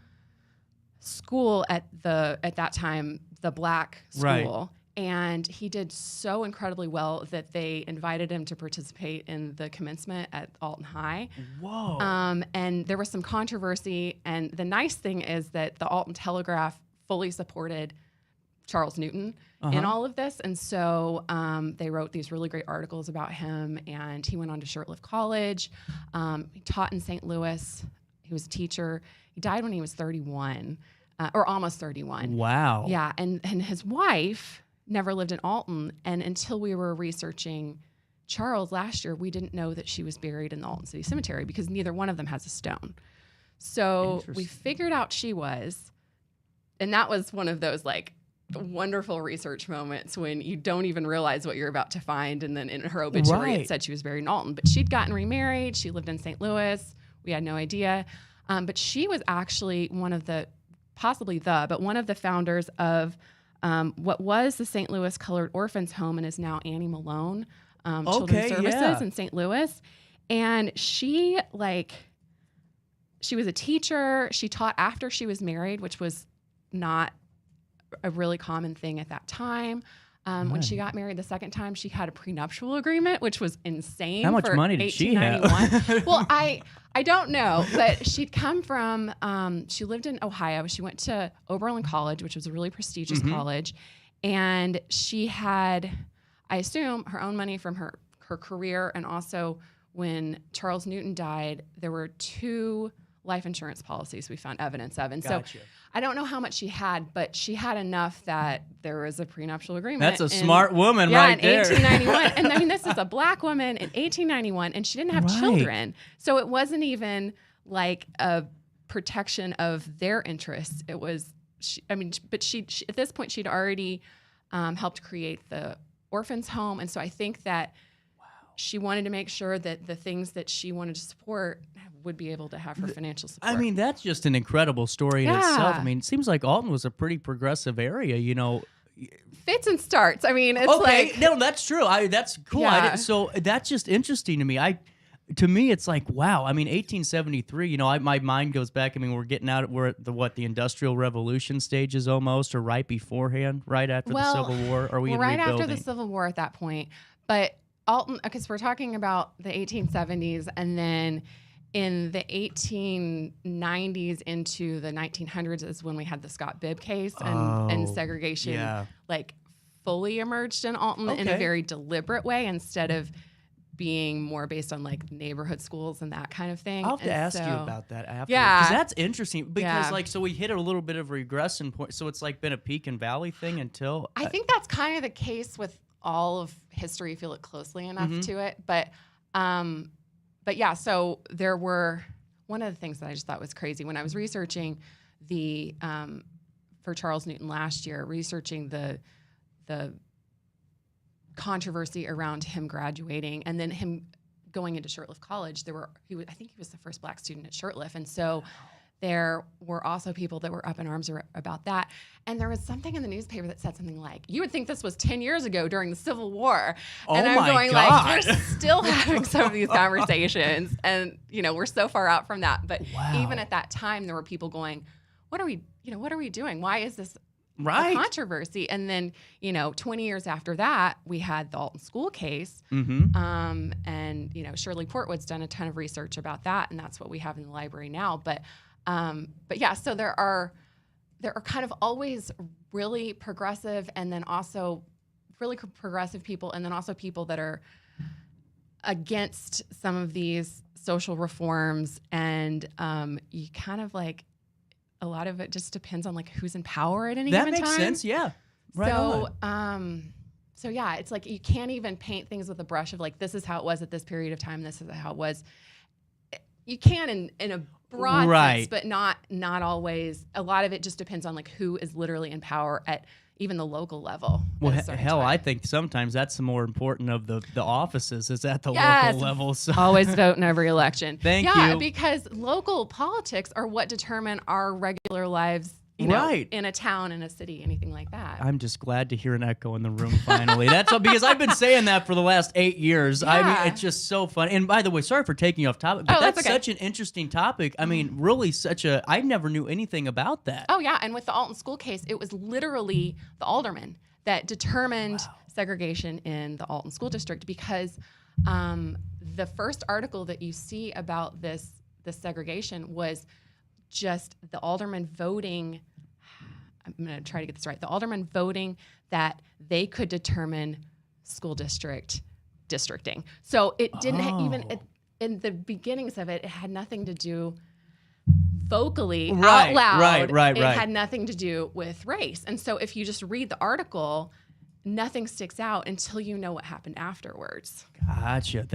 R: school at that time, the Black school.
A: Right.
R: And he did so incredibly well that they invited him to participate in the commencement at Alton High.
A: Whoa.
R: And there was some controversy. And the nice thing is that the Alton Telegraph fully supported Charles Newton in all of this. And so they wrote these really great articles about him. And he went on to Shirtlift College. He taught in St. Louis. He was a teacher. He died when he was 31, or almost 31.
A: Wow.
R: Yeah. And his wife never lived in Alton, and until we were researching Charles last year, we didn't know that she was buried in the Alton City Cemetery because neither one of them has a stone. So we figured out she was, and that was one of those wonderful research moments when you don't even realize what you're about to find, and then in her obituary it said she was buried in Alton, but she'd gotten remarried. She lived in St. Louis. We had no idea, but she was actually one of the founders of what was the St. Louis Colored Orphans Home and is now Annie Malone Children's Services in St. Louis. And she was a teacher. She taught after she was married, which was not a really common thing at that time. When she got married the second time, she had a prenuptial agreement, which was insane.
A: How much money did she have?
R: Well, I don't know, but she'd come from, she lived in Ohio. She went to Oberlin College, which was a really prestigious college. And she had, I assume, her own money from her career. And also when Charles Newton died, there were 2 life insurance policies we found evidence of. And
A: Gotcha.
R: so I don't know how much she had, but she had enough that there was a prenuptial agreement.
A: That's a smart woman right there.
R: In 1891. And I mean, this is a black woman in 1891, and she didn't have children. So it wasn't even like a protection of their interests. It was, she at this point, she'd already helped create the orphans home. And so I think that she wanted to make sure that the things that she wanted to support would be able to have her financial support.
A: I mean, that's just an incredible story in itself. I mean, it seems like Alton was a pretty progressive area, you know.
R: Fits and starts. I mean, it's
A: no, that's true. That's cool.
R: Yeah.
A: So that's just interesting to me. To me, it's like, wow. I mean, 1873, you know, my mind goes back. I mean, we're at the Industrial Revolution stages almost, or right beforehand, right after the Civil War? Are we in
R: right
A: rebuilding?
R: after the Civil War at that point. But Alton, because we're talking about the 1870s, and then in the 1890s into the 1900s is when we had the Scott Bibb case, and segregation fully emerged in Alton in a very deliberate way, instead of being more based on like neighborhood schools and that kind of thing.
A: I'll have to ask you about that after.
R: Yeah.
A: Because that's interesting. Because so we hit a little bit of a regression point. So it's like been a peak and valley thing until...
R: I think that's kind of the case with all of history if you look closely enough to it. But yeah, so there were, one of the things that I just thought was crazy when I was researching for Charles Newton last year, researching the controversy around him graduating and then him going into Shirtliff College. I think he was the first black student at Shirtliff. And so there were also people that were up in arms about that. And there was something in the newspaper that said something like, you would think this was 10 years ago during the Civil War. And I'm going like, we're still having some of these conversations. And, you know, we're so far out from that. But even at that time, there were people going, what are we doing? Why is this a controversy? And then, 20 years after that, we had the Alton school case. And, Shirley Portwood's done a ton of research about that. And that's what we have in the library now. But yeah, so there are kind of always really progressive, and then also really progressive people, and then also people that are against some of these social reforms. And you kind of like, a lot of it just depends on like who's in power at any given time. That makes
A: sense, yeah. Right on.
R: So yeah, it's like you can't even paint things with a brush of like, this is how it was at this period of time, this is how it was. You can in a broad sense, but not always. A lot of it just depends on like who is literally in power at even the local level.
A: Well, hell, I think sometimes that's the more important of the offices is at the local level. So.
R: Always vote in every election.
A: Thank you.
R: Yeah, because local politics are what determine our regular lives. You know, in a town, in a city, anything like that.
A: I'm just glad to hear an echo in the room finally. That's all, because I've been saying that for the last 8 years. Yeah. I mean, it's just so fun. And by the way, sorry for taking you off topic, but that's such an interesting topic. I mean, really I never knew anything about that.
R: Oh, yeah. And with the Alton school case, it was literally the alderman that determined segregation in the Alton school district, because the first article that you see about this segregation was just the alderman voting, I'm going to try to get this right, the alderman voting that they could determine school district districting. So it didn't even, in the beginnings of it had nothing to do vocally out loud. It had nothing to do with race. And so if you just read the article, nothing sticks out until you know what happened afterwards.
A: Gotcha.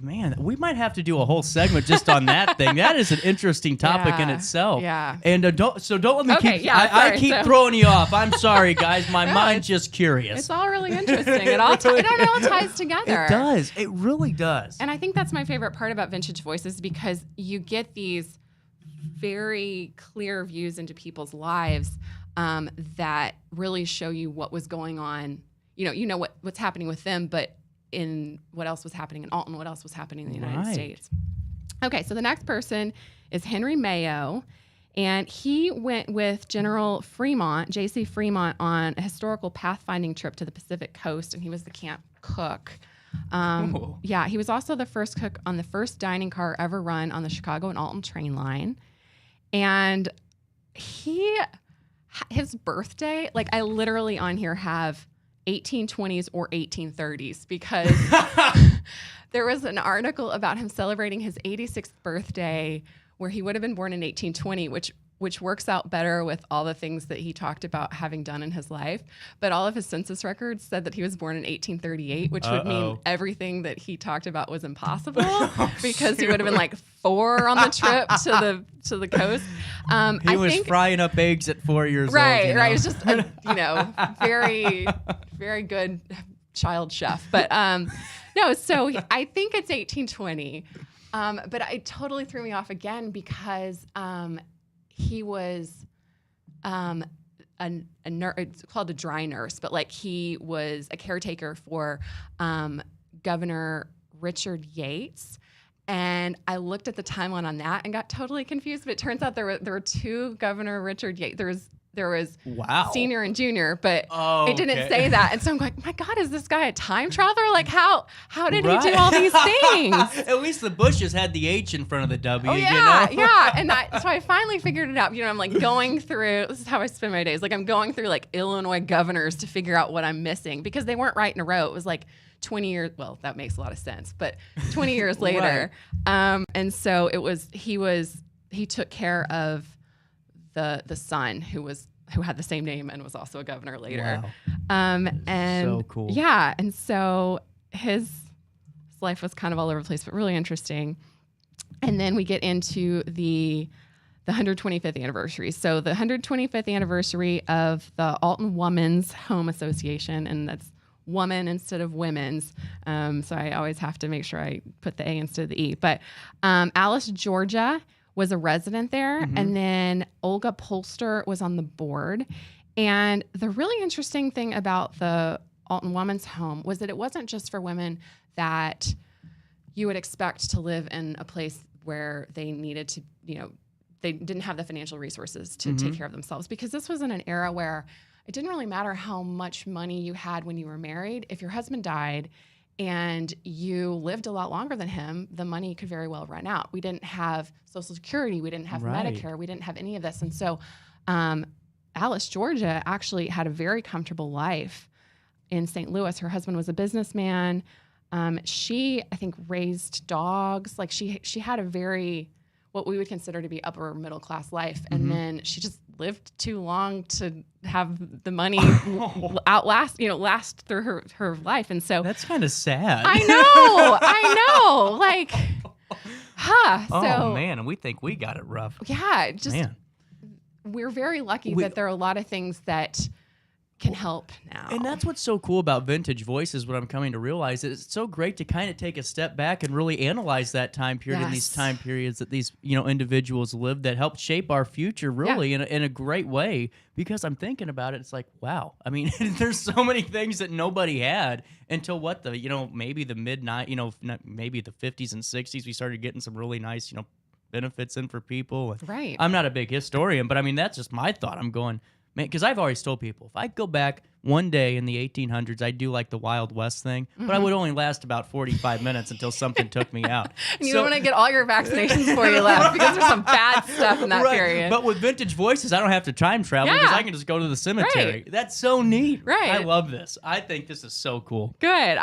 A: Man, we might have to do a whole segment just on that thing. That is an interesting topic in itself.
R: Yeah.
A: And don't let me I keep throwing you off. I'm sorry, guys. My mind's just curious.
R: It's all really interesting. It all ties together.
A: It does. It really does.
R: And I think that's my favorite part about Vintage Voices, because you get these very clear views into people's lives. that really show you what was going on. You know what's happening with them, but in what else was happening in Alton, what else was happening in the United States. Okay, so the next person is Henry Mayo, and he went with General Fremont, J.C. Fremont, on a historical pathfinding trip to the Pacific Coast, and he was the camp cook. Yeah, he was also the first cook on the first dining car ever run on the Chicago and Alton train line. And his birthday, like I literally on here have 1820s or 1830s because there was an article about him celebrating his 86th birthday where he would have been born in 1820, which works out better with all the things that he talked about having done in his life. But all of his census records said that he was born in 1838, which would mean everything that he talked about was impossible because he would have been like 4 on the trip to the coast.
A: He was frying up eggs at 4 years old.
R: Right. It's just a, very, very good child chef. But no, so I think it's 1820. But it totally threw me off again because he was a nurse. It's called a dry nurse, but like he was a caretaker for Governor Richard Yates. And I looked at the timeline on that and got totally confused. But it turns out there were 2 Governor Richard Yates. There was senior and junior, but it didn't say that. And so I'm like, my God, is this guy a time traveler? Like how did he do all these things?
A: At least the Bushes had the H in front of the W.
R: Oh yeah, yeah. And so I finally figured it out. I'm like going through. This is how I spend my days. Like I'm going through like Illinois governors to figure out what I'm missing because they weren't right in a row. It was like 20 years. Well, that makes a lot of sense, but 20 years later. And so he took care of the son who had the same name and was also a governor later.
A: Wow.
R: And
A: so cool.
R: Yeah. And so his life was kind of all over the place, but really interesting. And then we get into the 125th anniversary. So the 125th anniversary of the Alton Women's Home Association, and that's woman instead of women's. So I always have to make sure I put the A instead of the E. But Alice, Georgia was a resident there. Mm-hmm. And then Olga Polster was on the board. And the really interesting thing about the Alton Women's Home was that it wasn't just for women that you would expect to live in a place where they needed to, they didn't have the financial resources to take care of themselves, because this was in an era where it didn't really matter how much money you had when you were married. If your husband died and you lived a lot longer than him, the money could very well run out. We didn't have Social Security. We didn't have Medicare. We didn't have any of this. And so Alice, Georgia actually had a very comfortable life in St. Louis. Her husband was a businessman. She, I think, raised dogs. Like she had a very, what we would consider to be upper middle class life. And then she just lived too long to have the money last through her life. And so
A: that's kind of sad.
R: I know. Like,
A: oh man, and we think we got it rough.
R: Yeah, we're very lucky that there are a lot of things that can help now.
A: And that's what's so cool about Vintage Voices, what I'm coming to realize. It's so great to kind of take a step back and really analyze that time period and these time periods that these individuals lived that helped shape our future really in a great way. Because I'm thinking about it, it's like, wow. I mean, there's so many things that nobody had until maybe the maybe the 50s and 60s, we started getting some really nice, benefits in for people.
R: Right.
A: I'm not a big historian, but I mean, that's just my thought. I'm going, man, because I've always told people, if I go back one day in the 1800s, I'd do like the Wild West thing, but I would only last about 45 minutes until something took me out.
R: And you don't want to get all your vaccinations before you left because there's some bad stuff in that period.
A: But with Vintage Voices, I don't have to time travel because I can just go to the cemetery.
R: Right.
A: That's so neat.
R: Right.
A: I love this. I think this is so cool.
R: Good.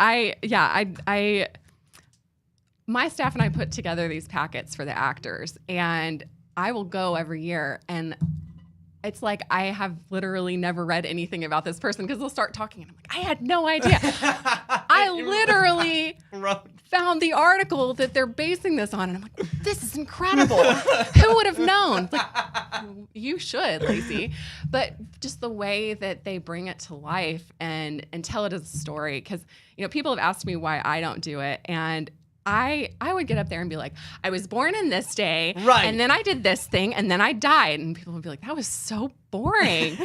R: My staff and I put together these packets for the actors, and I will go every year, and it's like I have literally never read anything about this person because they'll start talking, and I'm like, I had no idea. I literally found the article that they're basing this on, and I'm like, this is incredible. Who would have known? Like, you should, Lacy. But just the way that they bring it to life and tell it as a story, because people have asked me why I don't do it, and I would get up there and be like, I was born in this day,
A: Right.
R: and then I did this thing, and then I died, and people would be like, that was so boring.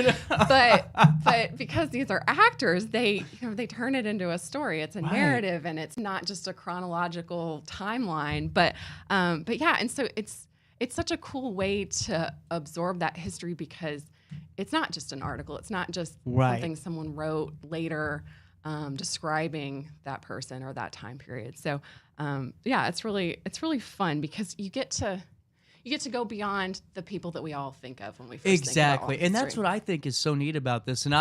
R: but because these are actors, they they turn it into a story. It's a narrative, and it's not just a chronological timeline. But yeah, and so it's such a cool way to absorb that history because it's not just an article. It's not just something someone wrote later describing that person or that time period. So yeah, it's really fun because you get to go beyond the people that we all think of when we first
A: Exactly.
R: think about
A: And that's what I think is so neat about this. And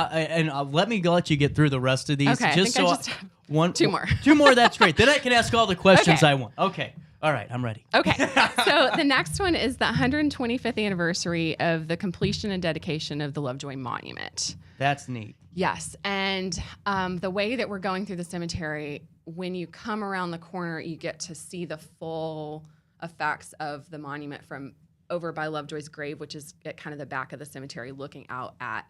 A: let me let you get through the rest of these.
R: Okay,
A: just
R: I
A: so
R: think I just have two more.
A: Two more, that's great. Then I can ask all the questions
R: Okay.
A: I want. Okay. All right, I'm ready.
R: Okay, so the next one is the 125th anniversary of the completion and dedication of the Lovejoy Monument.
A: That's neat.
R: Yes, and the way that we're going through the cemetery, when you come around the corner, you get to see the full effects of the monument from over by Lovejoy's grave, which is at kind of the back of the cemetery, looking out at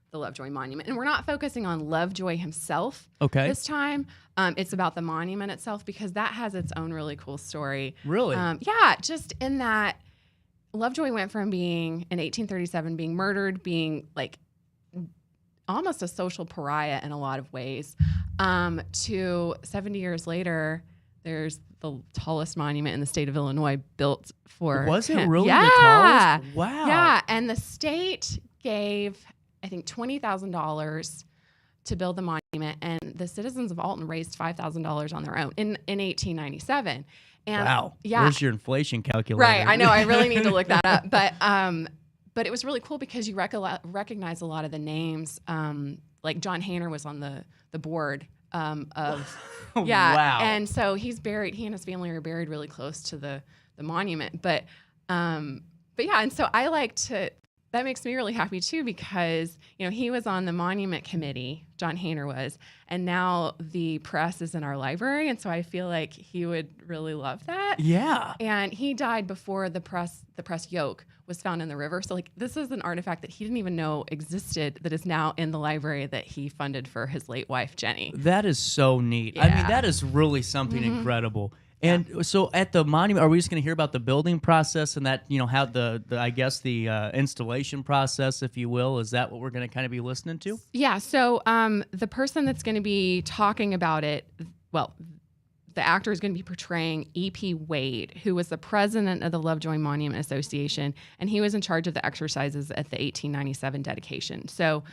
R: the Lovejoy Monument. And we're not focusing on Lovejoy himself this time. It's about the monument itself because that has its own really cool story.
A: Really?
R: Yeah, just in that Lovejoy went from being, in 1837, being murdered, being like almost a social pariah in a lot of ways, to 70 years later, there's the tallest monument in the state of Illinois built for
A: Was it
R: him.
A: really
R: Yeah.
A: the tallest? Wow.
R: Yeah, and the state gave, I think, $20,000 to build the monument, and the citizens of Alton raised $5,000 on their own in 1897. And
A: Wow.
R: yeah,
A: Where's your inflation calculator?
R: right. I know. I really need to look that up, but it was really cool because you recognize a lot of the names. Like John Hayner was on the board of yeah,
A: Wow.
R: and so he's buried. He and his family are buried really close to the monument. But yeah, and so I like to. That makes me really happy too because he was on the monument committee. John Hayner was, and now the press is in our library, and so I feel like he would really love that.
A: Yeah.
R: And he died before the press yoke was found in the river. So like this is an artifact that he didn't even know existed that is now in the library that he funded for his late wife Jenny.
A: That is so neat. I mean, that is really something incredible. And so at the monument, are we just going to hear about the building process and that, how the I guess the installation process, if you will, is that what we're going to kind of be listening to?
R: Yeah. So the person that's going to be talking about it, well, the actor is going to be portraying E.P. Wade, who was the president of the Lovejoy Monument Association, and he was in charge of the exercises at the 1897 dedication. So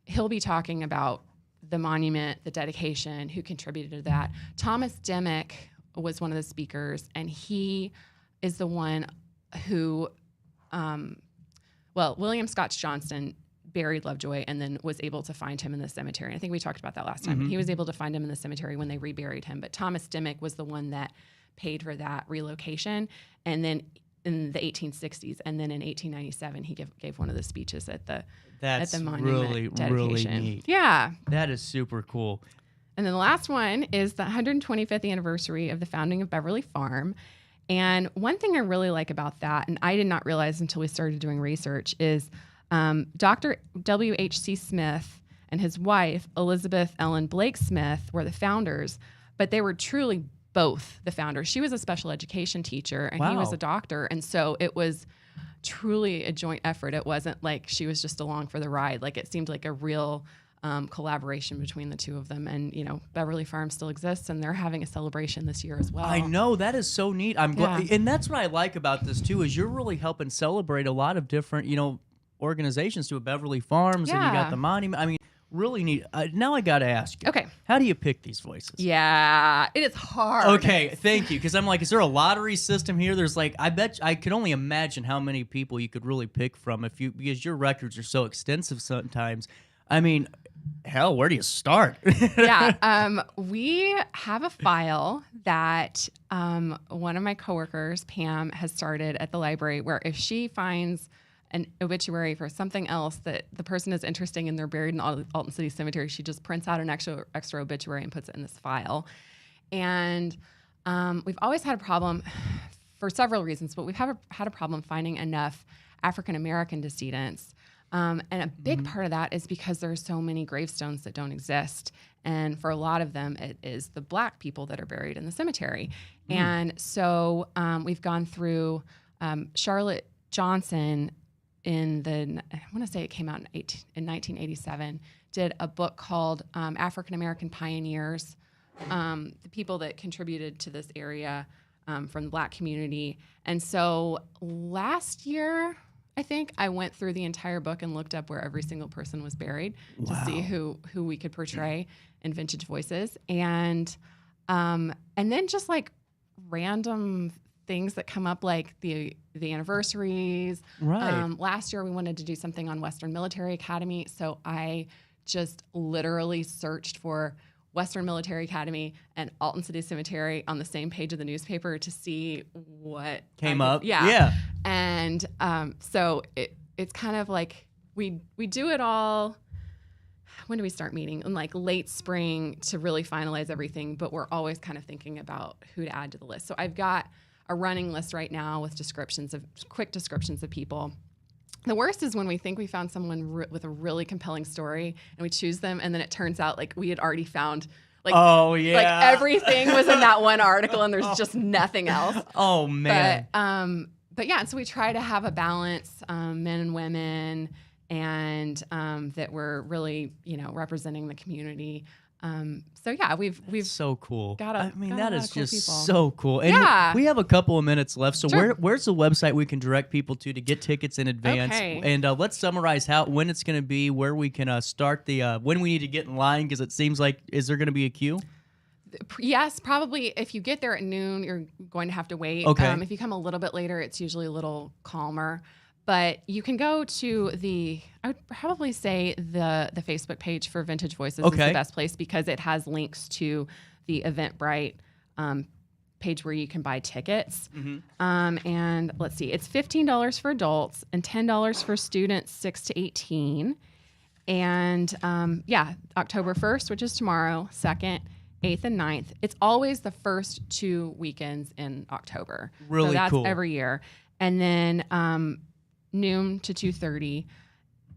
R: he'll be talking about the monument, the dedication, who contributed to that. Thomas Dimmick was one of the speakers, and he is the one who, William Scott Johnston buried Lovejoy and then was able to find him in the cemetery. And I think we talked about that last time. He was able to find him in the cemetery when they reburied him. But Thomas Dimmick was the one that paid for that relocation. And then in the 1860s, and then in 1897, he gave one of the speeches at the monument dedication.
A: Really neat.
R: Yeah.
A: That is super cool.
R: And then the last one is the 125th anniversary of the founding of Beverly Farm. And one thing I really like about that, and I did not realize until we started doing research, is Dr. W.H.C. Smith and his wife, Elizabeth Ellen Blake Smith, were the founders, but they were truly both the founders. She was a special education teacher, and he was a doctor, and so it was truly a joint effort. It wasn't like she was just along for the ride. Like it seemed like a real collaboration between the two of them. And Beverly Farm still exists, and they're having a celebration this year as well.
A: I know, that is so neat. I'm glad, and that's what I like about this too. Is you're really helping celebrate a lot of different organizations to Beverly Farms, and you got the monument. I mean, really neat. Now I got to ask you.
R: Okay.
A: How do you pick these voices?
R: Yeah, it is hard.
A: Okay, thank you. Because I'm like, is there a lottery system here? There's like, I bet I could only imagine how many people you could really pick from because your records are so extensive sometimes. I mean, hell, where do you start?
R: Yeah, we have a file that one of my coworkers, Pam, has started at the library where if she finds an obituary for something else that the person is interested in, they're buried in Alton City Cemetery, she just prints out an extra obituary and puts it in this file. And we've always had a problem for several reasons, but we've had a problem finding enough African-American decedents And a big part of that is because there are so many gravestones that don't exist. And for a lot of them, it is the Black people that are buried in the cemetery. And so we've gone through Charlotte Johnson I want to say it came out in 1987, did a book called African American Pioneers, the people that contributed to this area from the Black community. And so last year, I think I went through the entire book and looked up where every single person was buried to see who we could portray in Vintage Voices, and then just like random things that come up, like the anniversaries.
A: Right.
R: Last year we wanted to do something on Western Military Academy, so I just literally searched for Western Military Academy and Alton City Cemetery on the same page of the newspaper to see what
A: came up.
R: Yeah. And so it's kind of like we do it all. When do we start meeting? In like late spring to really finalize everything, but we're always kind of thinking about who to add to the list. So I've got a running list right now with quick descriptions of people. The worst is when we think we found someone with a really compelling story and we choose them, and then it turns out like we had already found like everything was in that one article and there's just nothing else.
A: Oh man.
R: But yeah, so we try to have a balance, men and women, and that we're really, representing the community. So yeah, we've
A: so cool.
R: That
A: is just so cool. And we have a couple of minutes left. So where's the website we can direct people to get tickets in advance?
R: Okay.
A: And let's summarize when it's going to be, where we can start when we need to get in line, because it seems like, is there going to be a queue?
R: Yes, probably. If you get there at noon, you're going to have to wait.
A: Okay.
R: If you come a little bit later, it's usually a little calmer. But you can go to I would probably say the Facebook page for Vintage Voices is the best place, because it has links to the Eventbrite page where you can buy tickets. And let's see, it's $15 for adults and $10 for students 6 to 18. And October 1st, which is tomorrow, 2nd, 8th, and 9th. It's always the first 2 weekends in October.
A: Really
R: so that's
A: cool.
R: Every year. And then noon to 2:30,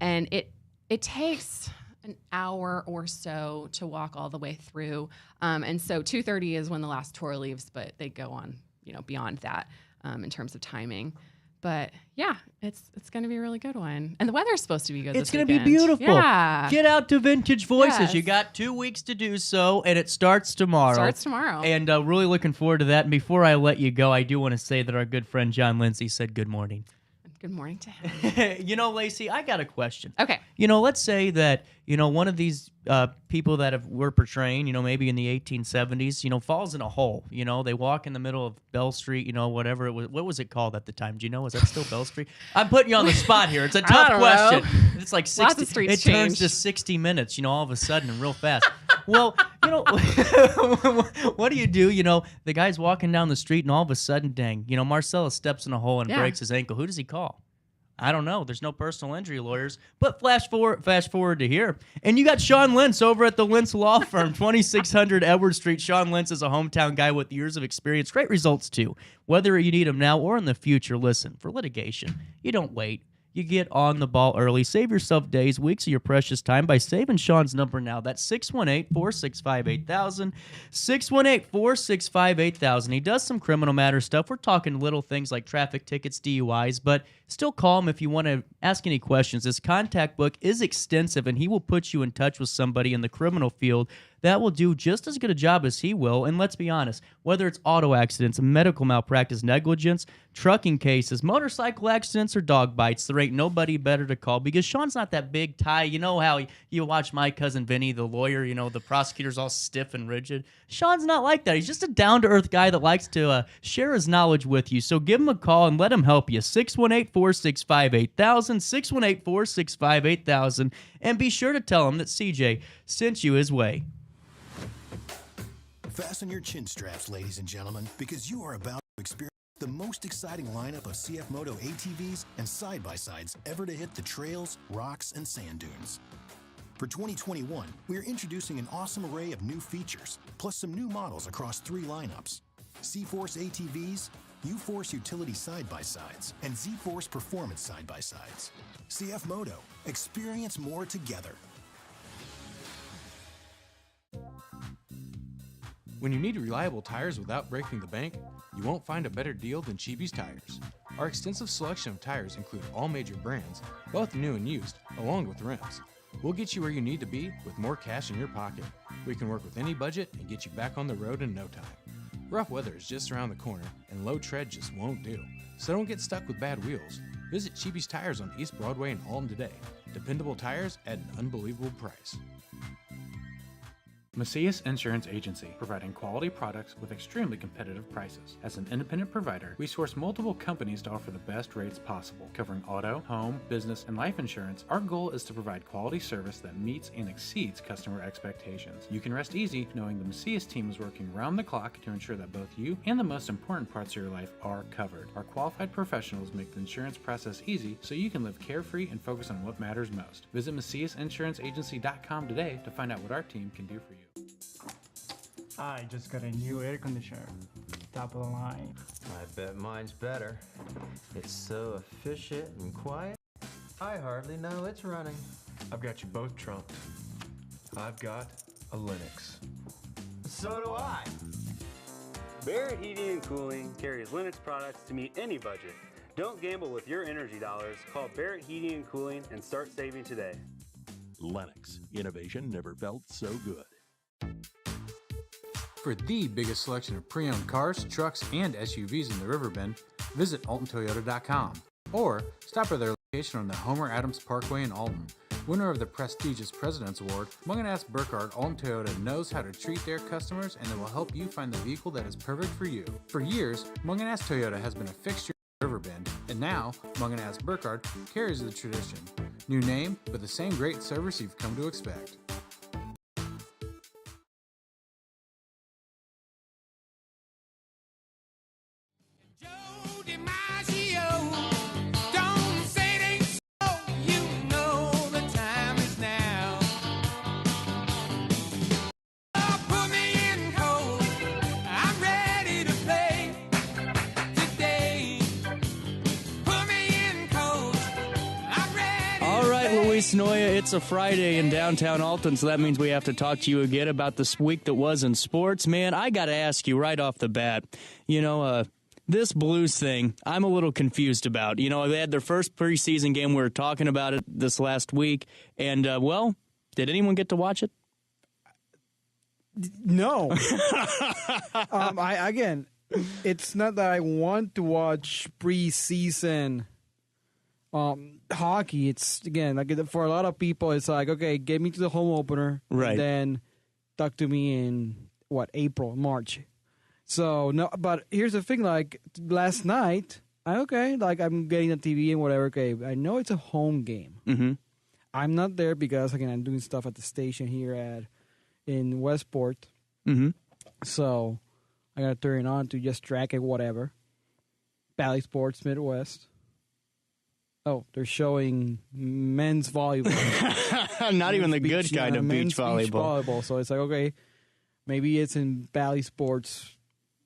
R: and it takes an hour or so to walk all the way through, and so 2:30 is when the last tour leaves, but they go on beyond that in terms of timing. But yeah, it's going to be a really good one, and the weather's supposed to be good.
A: It's
R: going
A: to
R: be
A: beautiful.
R: Yeah,
A: get out to Vintage Voices.
R: Yes.
A: You got 2 weeks to do so, and it starts tomorrow. And really looking forward to that. And before I let you go, I do want to say that our good friend John Lindsay said good morning.
R: Good morning to him.
A: Lacy, I got a question.
R: Okay.
A: Let's say that, one of these people that we're portraying, maybe in the 1870s, falls in a hole. They walk in the middle of Bell Street, whatever it was. What was it called at the time? Do you know? Is that still Bell Street? I'm putting you on the spot here. It's a tough question. It's like 60.
R: Lots of streets
A: turns to 60 minutes, all of a sudden and real fast. Well, what do you do? The guy's walking down the street and all of a sudden, dang, Marcellus steps in a hole and breaks his ankle. Who does he call? I don't know. There's no personal injury lawyers. But fast forward to here. And you got Sean Lentz over at the Lentz Law Firm, 2600 Edward Street. Sean Lentz is a hometown guy with years of experience. Great results, too. Whether you need them now or in the future, listen, for litigation, you don't wait. You get on the ball early. Save yourself days, weeks of your precious time by saving Sean's number now. That's 618-465-8000. 618-465-8000. He does some criminal matter stuff. We're talking little things like traffic tickets, DUIs, but still call him if you want to ask any questions. His contact book is extensive, and he will put you in touch with somebody in the criminal field that will do just as good a job as he will. And let's be honest, whether it's auto accidents, medical malpractice, negligence, trucking cases, motorcycle accidents, or dog bites, there ain't nobody better to call, because Sean's not that big tie. You know how you watch My Cousin Vinny, the lawyer, the prosecutor's all stiff and rigid. Sean's not like that. He's just a down-to-earth guy that likes to share his knowledge with you. So give him a call and let him help you. 618-465-8000, 618-465-8000, and be sure to tell him that CJ sent you his way.
H: Fasten your chin straps, ladies and gentlemen, because you are about to experience the most exciting lineup of CF Moto ATVs and side-by-sides ever to hit the trails, rocks, and sand dunes. For 2021, we are introducing an awesome array of new features, plus some new models across 3 lineups: C-Force ATVs, U-Force utility side-by-sides, and Z-Force performance side-by-sides. CF Moto. Experience more together.
J: When you need reliable tires without breaking the bank, you won't find a better deal than Cheapy's Tires. Our extensive selection of tires include all major brands, both new and used, along with rims. We'll get you where you need to be with more cash in your pocket. We can work with any budget and get you back on the road in no time. Rough weather is just around the corner, and low tread just won't do. So don't get stuck with bad wheels. Visit Cheapy's Tires on East Broadway in Alton today. Dependable tires at an unbelievable price.
I: Macias Insurance Agency, providing quality products with extremely competitive prices. As an independent provider, we source multiple companies to offer the best rates possible. Covering auto, home, business, and life insurance, our goal is to provide quality service that meets and exceeds customer expectations. You can rest easy knowing the Macias team is working round the clock to ensure that both you and the most important parts of your life are covered. Our qualified professionals make the insurance process easy so you can live carefree and focus on what matters most. Visit MaciasInsuranceAgency.com today to find out what our team can do for you.
S: I just got a new air conditioner. Top of the line.
T: I bet mine's better. It's so efficient and quiet, I hardly know it's running.
U: I've got you both trumped. I've got a Linux.
T: So do I.
V: Barrett Heating and Cooling carries Linux products to meet any budget. Don't gamble with your energy dollars. Call Barrett Heating and Cooling and start saving today.
W: Lennox. Innovation never felt so good.
J: For the biggest selection of pre-owned cars, trucks, and SUVs in the Riverbend, visit AltonToyota.com or stop by their location on the Homer Adams Parkway in Alton. Winner of the prestigious President's Award, Munganast Burkhardt Alton Toyota knows how to treat their customers, and they will help you find the vehicle that is perfect for you. For years, Munganast Toyota has been a fixture in Riverbend, and now Munganast Burkhardt carries the tradition. New name, but the same great service you've come to expect.
A: Noya, it's a Friday in downtown Alton, so that means we have to talk to you again about this week that was in sports. Man, I got to ask you right off the bat, this Blues thing, I'm a little confused about. They had their first preseason game. We were talking about it this last week, and, did anyone get to watch it?
S: No. Again, it's not that I want to watch preseason hockey. It's again like for a lot of people, it's like, okay, get me to the home opener,
A: right?
S: And then talk to me in April, March. So no, but here's the thing: like last night, I'm getting the TV and whatever. Okay, I know it's a home game.
A: Mm-hmm.
S: I'm not there because again I'm doing stuff at the station here in Westport.
A: Mm-hmm.
S: So I gotta turn it on to just track it, whatever. Bally Sports Midwest. Oh, they're showing men's volleyball.
A: Not even the good kind of beach volleyball.
S: So it's like, okay, maybe it's in Bally Sports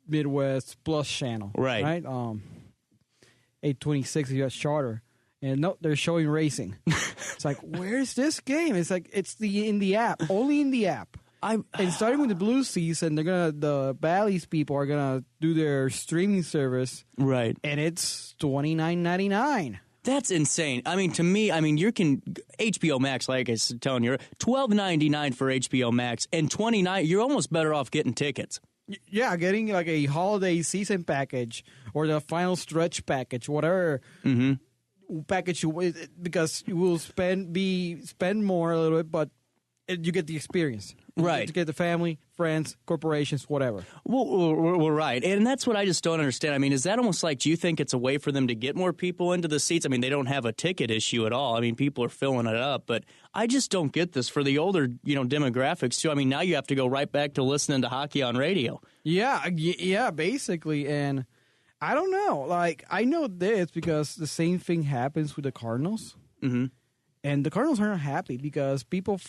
S: Midwest Plus channel.
A: Right.
S: 826 US Charter. And no, they're showing racing. It's like, where's this game? It's like, it's in the app. Only in the app. And starting with the Blues season, the Bally's people are going to do their streaming service.
A: Right.
S: And it's $29.99.
A: That's insane. I mean, to me, you can HBO Max, like I was telling you, $12.99 for HBO Max, and $29. You're almost better off getting tickets.
S: Yeah, getting like a holiday season package or the final stretch package, whatever package because you will spend more a little bit, but you get the experience.
A: Right.
S: To get the family, friends, corporations, whatever.
A: Well, right. And that's what I just don't understand. I mean, is that almost like, do you think it's a way for them to get more people into the seats? I mean, they don't have a ticket issue at all. I mean, people are filling it up. But I just don't get this for the older, demographics, too. I mean, now you have to go right back to listening to hockey on radio.
S: Yeah, basically. And I don't know. Like, I know this because the same thing happens with the Cardinals.
A: Mm-hmm.
S: And the Cardinals aren't happy because people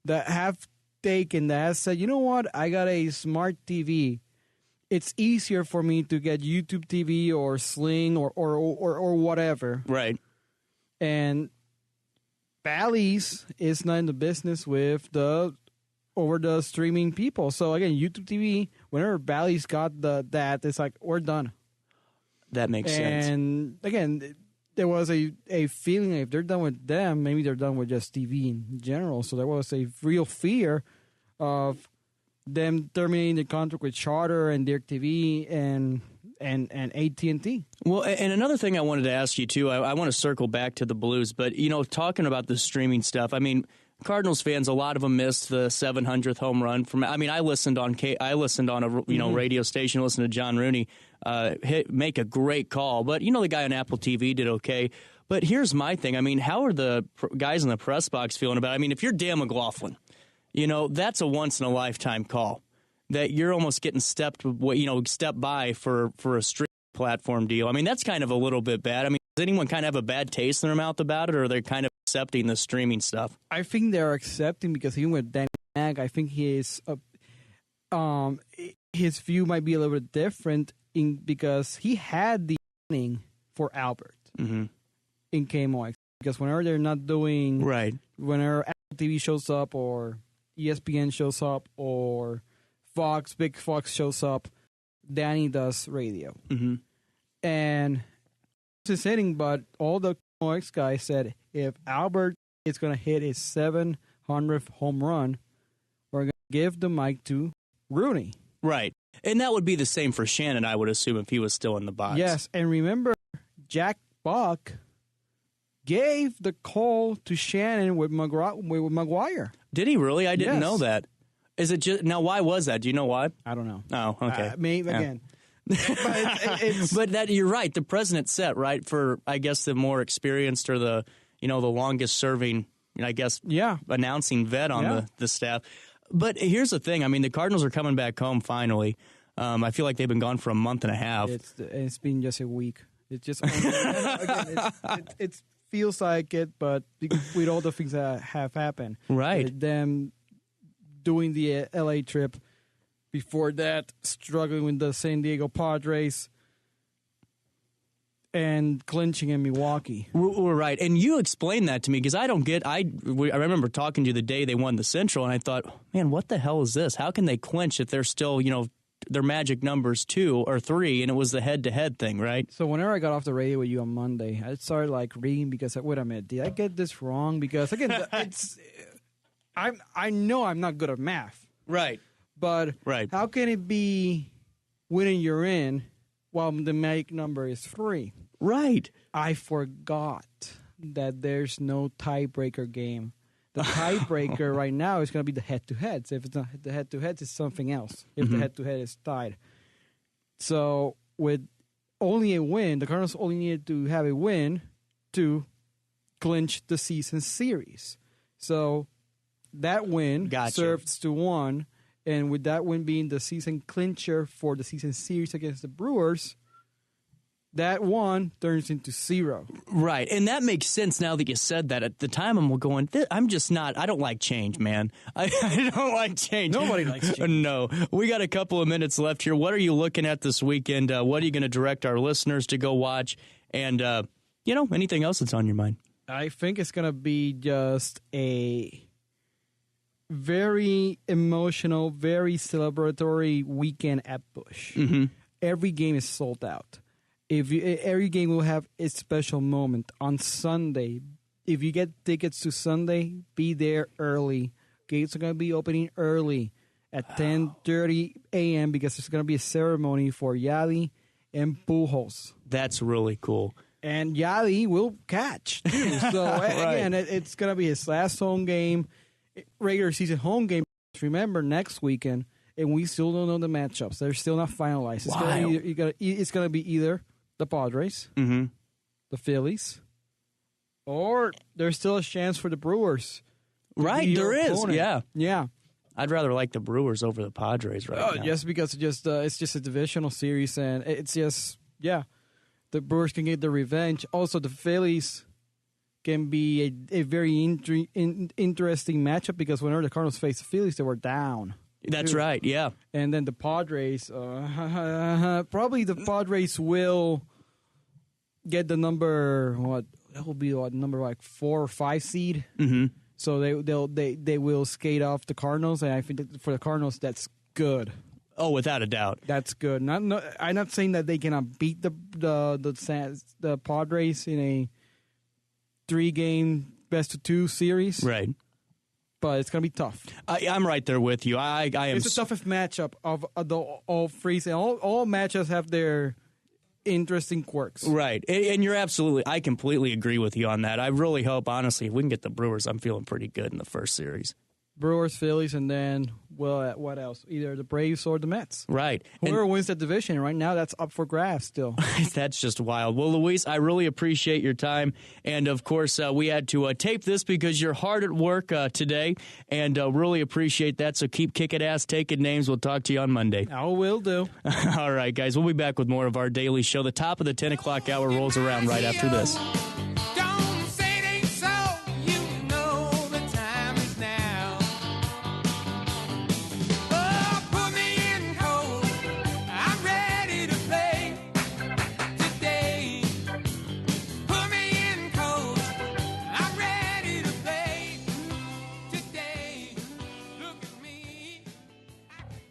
S: that have taken that said, you know what, I got a smart TV it's easier for me to get YouTube TV or Sling or whatever.
A: Right.
S: And Bally's is not in the business with the streaming people. So again, YouTube TV, whenever Bally's got that, it's like, we're done.
A: That makes sense.
S: And again, there was a feeling if they're done with them, maybe they're done with just TV in general. So there was a real fear of them terminating the contract with Charter and DirecTV and AT&T.
A: Well, and another thing I wanted to ask you too, I want to circle back to the Blues, but talking about the streaming stuff, I mean, Cardinals fans, a lot of them missed the 700th home run from. I mean, I listened on a radio station, listened to John Rooney make a great call, but the guy on Apple TV did okay. But here's my thing. I mean, how are the guys in the press box feeling about it? I mean, if you're Dan McLaughlin, that's a once in a lifetime call that you're almost getting stepped by for a streaming platform deal. I mean, that's kind of a little bit bad. I mean, does anyone kind of have a bad taste in their mouth about it, or are they kind of accepting the streaming stuff?
S: I think they're accepting because even with Danny Mag, I think his view might be a little bit different because he had the inning for Albert in KMOX. Because whenever they're not doing whenever Apple TV shows up or ESPN shows up or Big Fox shows up, Danny does radio. And it's his inning, but all the KMOX guys said if Albert is going to hit his 700th home run, we're going to give the mic to Rooney.
A: Right. And that would be the same for Shannon, I would assume, if he was still in the box.
S: Yes, and remember, Jack Buck gave the call to Shannon with McGuire.
A: Did he really? I didn't know that. Is it just now? Why was that? Do you know why?
S: I don't know.
A: Oh, okay.
S: Maybe again.
A: But that you're right. The president set right for, I guess, the more experienced or the the longest serving, I guess, announcing vet on the staff. But here's the thing. I mean, the Cardinals are coming back home finally. I feel like they've been gone for a month and a half.
S: It's been just a week. It's just again, it feels like it, but with all the things that have happened,
A: right?
S: Them doing the LA trip. Before that, struggling with the San Diego Padres and clinching in Milwaukee.
A: Right, and you explained that to me because I don't get. I remember talking to you the day they won the Central, and I thought, man, what the hell is this? How can they clinch if they're still, their magic numbers 2 or 3, and it was the head-to-head thing, right?
S: So whenever I got off the radio with you on Monday, I started reading because wait a minute, did I get this wrong? Because again, I know I'm not good at math,
A: right?
S: But how can it be winning you're in while the magic number is 3?
A: Right.
S: I forgot that there's no tiebreaker game. The tiebreaker right now is going to be the head-to-heads. If it's not the head-to-heads, it's something else. If the head-to-head is tied. So with only a win, the Cardinals only needed to have a win to clinch the season series. So that win serves to 1. And with that win being the season clincher for the season series against the Brewers, that 1 turns into 0.
A: Right. And that makes sense now that you said that. At the time, I'm going, I'm just not, I don't like change, man. I don't like change.
S: Nobody likes change.
A: No. We got a couple of minutes left here. What are you looking at this weekend? What are you going to direct our listeners to go watch? And, anything else that's on your mind?
S: I think it's going to be just a very emotional, very celebratory weekend at Busch. Every game is sold out. Every game will have a special moment on Sunday. If you get tickets to Sunday, be there early. Gates are going to be opening early at 10:30 a.m. because there's going to be a ceremony for Yadi and Pujols.
A: That's really cool.
S: And Yadi will catch, too. So, again, it's going to be his last home game. Regular season home game. Remember, next weekend, and we still don't know the matchups. They're still not finalized. It's going to be either the Padres, the Phillies, or there's still a chance for the Brewers.
A: Right, there is.
S: Opponent. Yeah.
A: I'd rather like the Brewers over the Padres right now.
S: Just because it's just a divisional series, and it's just the Brewers can get the revenge. Also, the Phillies can be a very interesting matchup because whenever the Cardinals faced the Phillies, they were down
A: That's
S: too.
A: right, yeah.
S: And then the Padres, probably the Padres will get the number, that will be number like 4 or 5 seed.
A: Mm-hmm.
S: So they will skate off the Cardinals, and I think that for the Cardinals, that's good.
A: Oh, without a doubt.
S: That's good. I'm not saying that they cannot beat the Padres in a 3-game best-of-2 series.
A: Right.
S: But it's going to be tough.
A: I'm right there with you. I am.
S: It's the toughest matchup of all three. All matchups have their interesting quirks.
A: Right. And you're absolutely, I completely agree with you on that. I really hope, honestly, if we can get the Brewers, I'm feeling pretty good in the first series.
S: Brewers, Phillies, and then, what else? Either the Braves or the Mets.
A: Right.
S: Whoever wins that division right now, that's up for grabs still.
A: That's just wild. Well, Luis, I really appreciate your time. And, of course, we had to tape this because you're hard at work today, and really appreciate that. So keep kicking ass, taking names. We'll talk to you on Monday.
S: I will do.
A: All right, guys. We'll be back with more of our daily show. The top of the 10 o'clock hour rolls around right after this.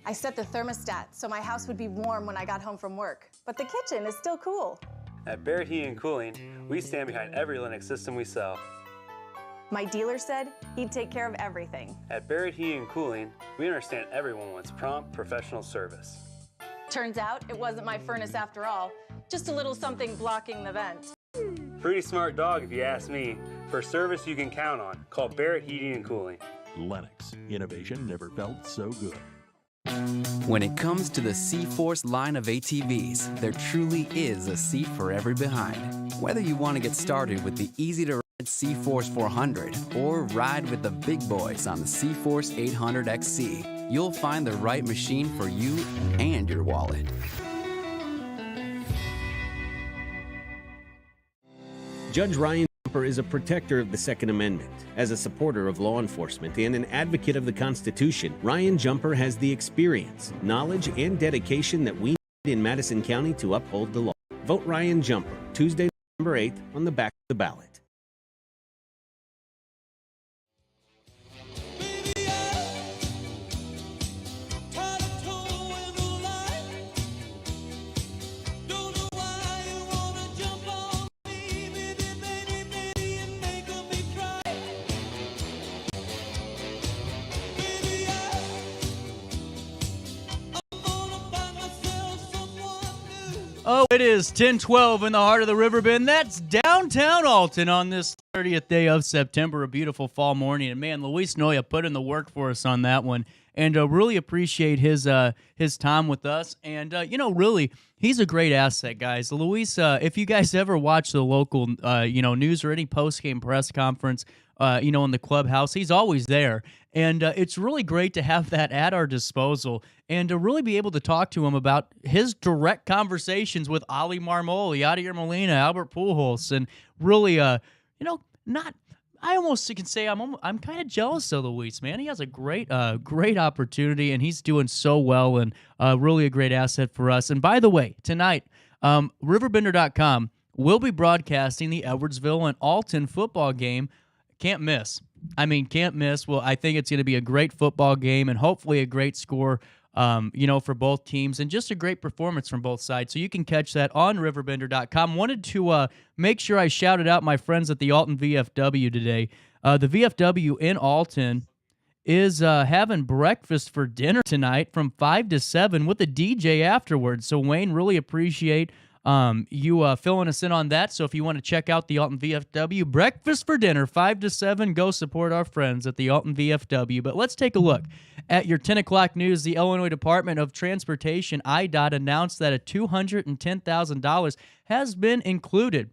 Q: I set the thermostat so my house would be warm when I got home from work, but the kitchen is still cool.
V: At Barrett Heating and Cooling, we stand behind every Linux system we sell.
Q: My dealer said he'd take care of everything.
V: At Barrett Heating and Cooling, we understand everyone wants prompt, professional service.
Q: Turns out it wasn't my furnace after all, just a little something blocking the vent.
V: Pretty smart dog if you ask me. For service you can count on, call Barrett Heating and Cooling.
W: Lennox. Innovation never felt so good.
B: When it comes to the C-Force line of ATVs, there truly is a seat for every behind. Whether you want to get started with the easy-to-ride C-Force 400 or ride with the big boys on the C-Force 800 XC, you'll find the right machine for you and your wallet.
C: Judge Ryan Jumper is a protector of the Second Amendment. As a supporter of law enforcement and an advocate of the Constitution, Ryan Jumper has the experience, knowledge, and dedication that we need in Madison County to uphold the law. Vote Ryan Jumper, Tuesday, November 8th, on the back of the ballot.
A: Oh, it is 10:12 in the heart of the Riverbend. That's downtown Alton on this 30th day of September, a beautiful fall morning. And man, Luis Noya put in the work for us on that one, and really appreciate his time with us. And really, he's a great asset, guys. Luis, if you guys ever watch the local news or any post-game press conference, in the clubhouse, he's always there. And it's really great to have that at our disposal and to really be able to talk to him about his direct conversations with Ali Marmol, Yadier Molina, Albert Pujols, and really, I almost can say I'm kind of jealous of Luis, man. He has a great opportunity, and he's doing so well, and really a great asset for us. And by the way, tonight, RiverBender.com will be broadcasting the Edwardsville and Alton football game. Can't miss. Well, I think it's going to be a great football game and hopefully a great score, for both teams and just a great performance from both sides. So you can catch that on RiverBender.com. Wanted to make sure I shouted out my friends at the Alton VFW today. The VFW in Alton is having breakfast for dinner tonight from 5 to 7 with a DJ afterwards. So, Wayne, really appreciate you filling us in on that. So if you want to check out the Alton VFW, breakfast for dinner, 5 to 7, go support our friends at the Alton VFW. But let's take a look at your 10 o'clock news. The Illinois Department of Transportation, IDOT, announced that a $210,000 has been included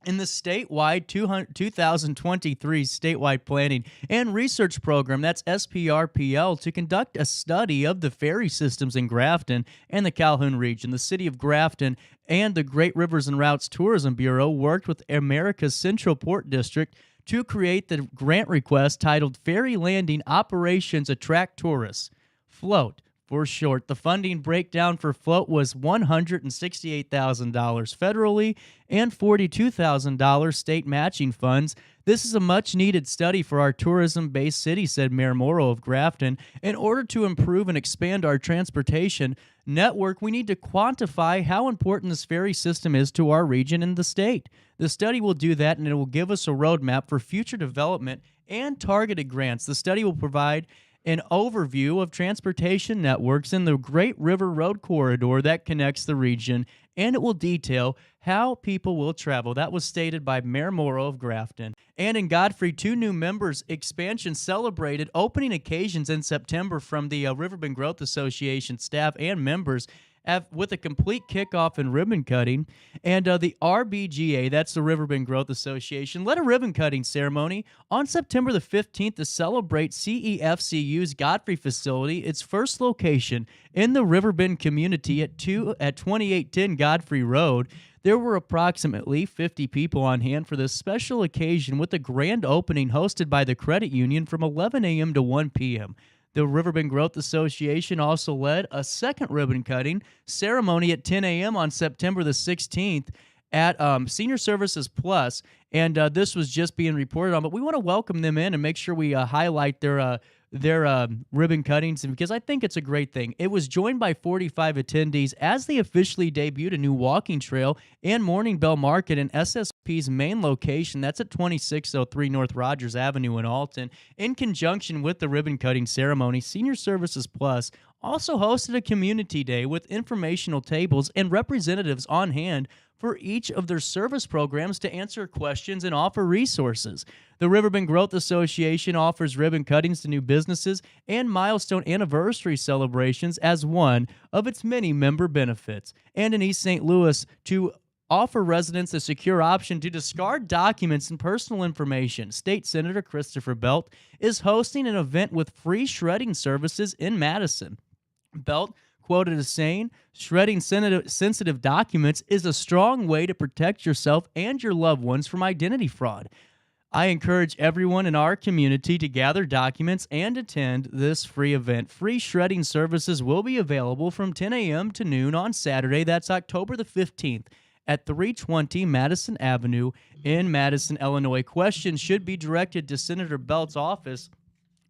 A: in the statewide 2023 statewide planning and research program, that's SPRPL, to conduct a study of the ferry systems in Grafton and the Calhoun region. The city of Grafton and the Great Rivers and Routes Tourism Bureau worked with America's Central Port District to create the grant request titled Ferry Landing Operations Attract Tourists. Float for short. The funding breakdown for Float was $168,000 federally and $42,000 state matching funds. This is a much-needed study for our tourism-based city, said Mayor Morrow of Grafton. In order to improve and expand our transportation network, we need to quantify how important this ferry system is to our region and the state. The study will do that, and it will give us a roadmap for future development and targeted grants. The study will provide an overview of transportation networks in the Great River Road corridor that connects the region, and it will detail how people will travel. That was stated by Mayor Morrow of Grafton. And in Godfrey, 2 new members expansion celebrated opening occasions in September from the Riverbend Growth Association staff and members with a complete kickoff and ribbon cutting. And the RBGA, that's the Riverbend Growth Association, led a ribbon cutting ceremony on September the 15th to celebrate CEFCU's Godfrey facility, its first location in the Riverbend Community at 2810 Godfrey Road. There were approximately 50 people on hand for this special occasion, with a grand opening hosted by the credit union from 11 a.m. to 1 p.m. The Riverbend Growth Association also led a second ribbon cutting ceremony at 10 a.m. on September the 16th at Senior Services Plus, and this was just being reported on. But we want to welcome them in and make sure we highlight their ribbon cuttings, because I think it's a great thing. It was joined by 45 attendees as they officially debuted a new walking trail and Morning Bell Market in SSP's main location. That's at 2603 North Rogers Avenue in Alton. In conjunction with the ribbon cutting ceremony, Senior Services Plus also hosted a community day with informational tables and representatives on hand for each of their service programs to answer questions and offer resources. The Riverbend Growth Association offers ribbon cuttings to new businesses and milestone anniversary celebrations as one of its many member benefits. And in East St. Louis, to offer residents a secure option to discard documents and personal information, State Senator Christopher Belt is hosting an event with free shredding services in Madison. Belt quoted as saying, "Shredding sensitive documents is a strong way to protect yourself and your loved ones from identity fraud. I encourage everyone in our community to gather documents and attend this free event. Free shredding services will be available from 10 a.m. to noon on Saturday. That's October the 15th at 320 Madison Avenue in Madison, Illinois. Questions should be directed to Senator Belt's office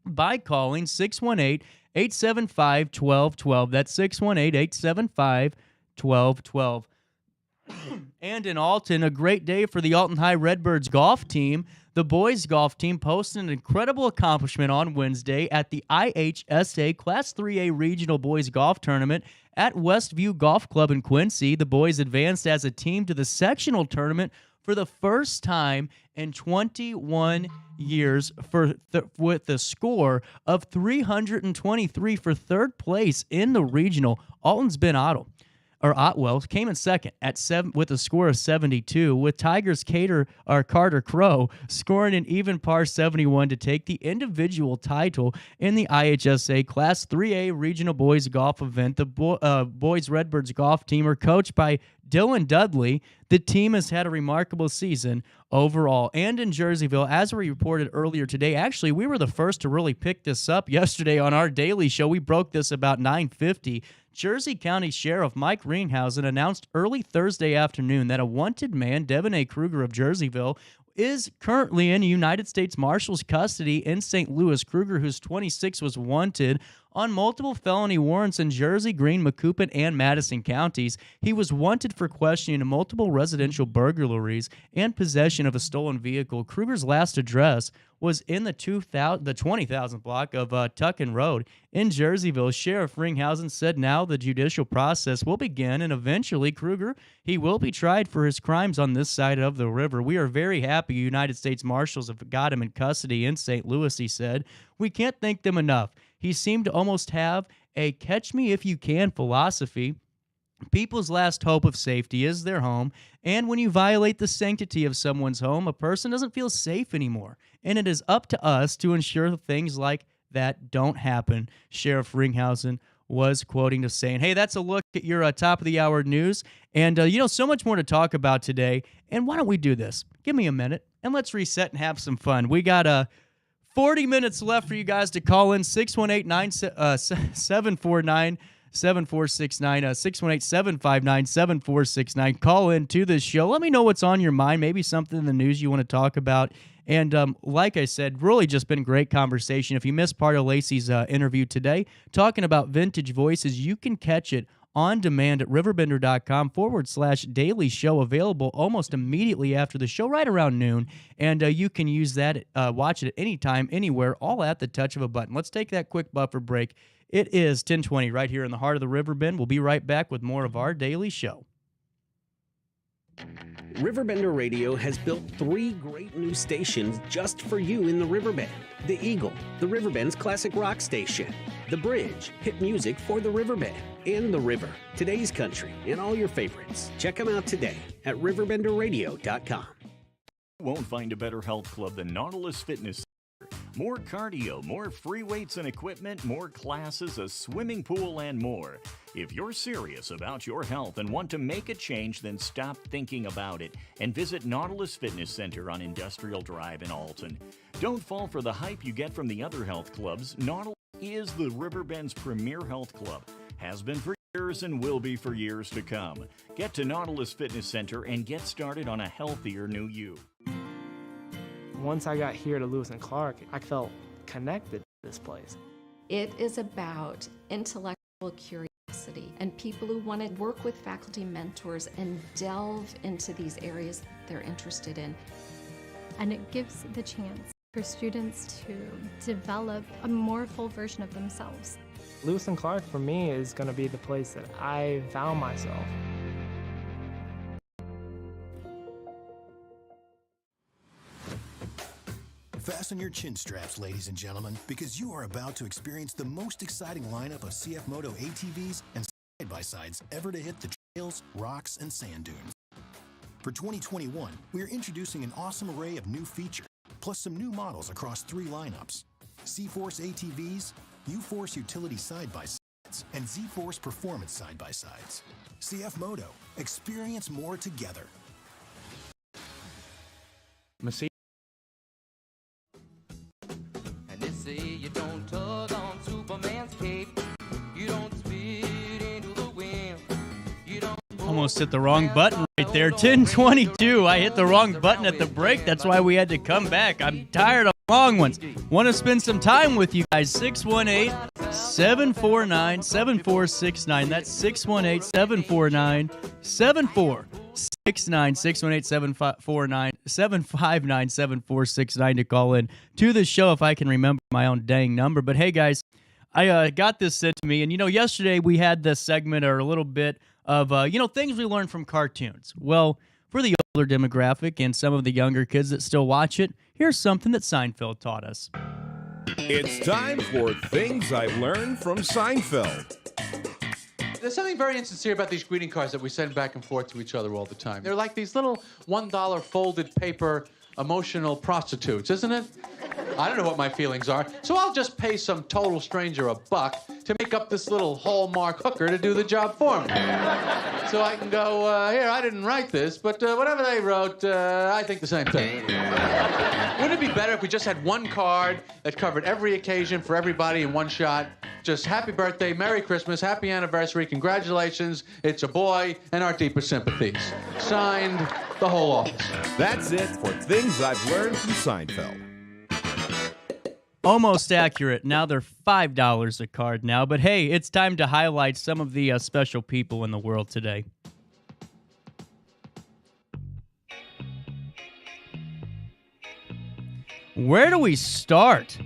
A: by calling 618-875-1212. That's 618-875-1212. And in Alton, a great day for the Alton High Redbirds golf team. The boys golf team posted an incredible accomplishment on Wednesday at the IHSA Class 3A Regional Boys Golf Tournament at Westview Golf Club in Quincy. The boys advanced as a team to the sectional tournament for the first time in 21 years with the score of 323 for third place in the regional. Alton's Ben Otwell came in second at with a score of 72, with Tigers Carter Crow scoring an even par 71 to take the individual title in the IHSA Class 3A Regional Boys Golf event. The boys Redbirds golf team are coached by Dylan Dudley. The team has had a remarkable season overall. And in Jerseyville, as we reported earlier today, actually, we were the first to really pick this up yesterday on our daily show. We broke this about 9:50. Jersey County Sheriff Mike Ringhausen announced early Thursday afternoon that a wanted man, Devin A. Kruger of Jerseyville, is currently in United States Marshal's custody in St. Louis. Kruger, who's 26, was wanted on multiple felony warrants in Jersey, Greene, Macoupin, and Madison counties. He was wanted for questioning multiple residential burglaries and possession of a stolen vehicle. Kruger's last address was in the 20,000 block of Tuckin Road in Jerseyville. Sheriff Ringhausen said now the judicial process will begin, and eventually Kruger, he will be tried for his crimes on this side of the river. We are very happy United States Marshals have got him in custody in St. Louis, he said. We can't thank them enough. He seemed to almost have a catch-me-if-you-can philosophy. People's last hope of safety is their home, and when you violate the sanctity of someone's home, a person doesn't feel safe anymore, and it is up to us to ensure things like that don't happen, Sheriff Ringhausen was quoting to saying. Hey, that's a look at your top-of-the-hour news, and so much more to talk about today, and why don't we do this? Give me a minute, and let's reset and have some fun. We got 40 minutes left for you guys to call in. 618-749-7469, 618-759-7469. Call in to this show. Let me know what's on your mind, maybe something in the news you want to talk about. And like I said, really just been great conversation. If you missed part of Lacy's interview today, talking about vintage voices, you can catch it on demand at RiverBender.com/daily show, available almost immediately after the show, right around noon. And you can use that, watch it at any time, anywhere, all at the touch of a button. Let's take that quick buffer break. It is 10:20 right here in the heart of the Riverbend. We'll be right back with more of our daily show.
C: Riverbender Radio has built 3 great new stations just for you in the Riverbend. The Eagle, the Riverbend's classic rock station. The Bridge, hit music for the Riverbend. And The River, today's country, and all your favorites. Check them out today at RiverBender.com.
D: You won't find a better health club than Nautilus Fitness. More cardio, more free weights and equipment, more classes, a swimming pool, and more. If you're serious about your health and want to make a change, then stop thinking about it and visit Nautilus Fitness Center on Industrial Drive in Alton. Don't fall for the hype you get from the other health clubs. Nautilus is the Riverbend's premier health club. Has been for years and will be for years to come. Get to Nautilus Fitness Center and get started on a healthier new you.
E: Once I got here to Lewis and Clark, I felt connected to this place.
F: It is about intellectual curiosity and people who want to work with faculty mentors and delve into these areas they're interested in.
G: And it gives the chance for students to develop a more full version of themselves.
E: Lewis and Clark, for me, is going to be the place that I found myself.
H: Fasten your chin straps, ladies and gentlemen, because you are about to experience the most exciting lineup of CF Moto ATVs and side-by-sides ever to hit the trails, rocks, and sand dunes. For 2021, we are introducing an awesome array of new features, plus some new models across 3 lineups: C-Force ATVs, U-Force Utility Side-by-Sides, and Z-Force Performance Side-by-Sides. CF Moto, experience more together.
J: Messi.
M: And they say you don't tug on Superman's cape, you don't spit into the wind, you don't...
A: Almost hit the wrong button right there. 10:22. I hit the wrong button at the break. That's why we had to come back. I'm tired of long ones. Want to spend some time with you guys. 618-749-7469. That's 618-749-7469. 618-749-759-7469 to call in to the show if I can remember my own dang number. But hey, guys, I got this sent to me. And, yesterday we had this segment or a little bit of, things we learned from cartoons. Well, for the older demographic and some of the younger kids that still watch it, here's something that Seinfeld taught us.
N: It's time for Things I've Learned from Seinfeld.
O: There's something very insincere about these greeting cards that we send back and forth to each other all the time. They're like these little $1 folded paper emotional prostitutes, isn't it? I don't know what my feelings are, so I'll just pay some total stranger $1 to make up this little Hallmark hooker to do the job for me. So I can go, here, I didn't write this, but whatever they wrote, I think the same thing. Wouldn't it be better if we just had one card that covered every occasion for everybody in one shot? Just happy birthday, Merry Christmas, happy anniversary, congratulations, it's a boy, and our deepest sympathies. Signed, the whole office.
N: That's it for Things I've Learned from Seinfeld.
A: Almost accurate. Now they're $5 a card now. But hey, it's time to highlight some of the special people in the world today. Where do we start?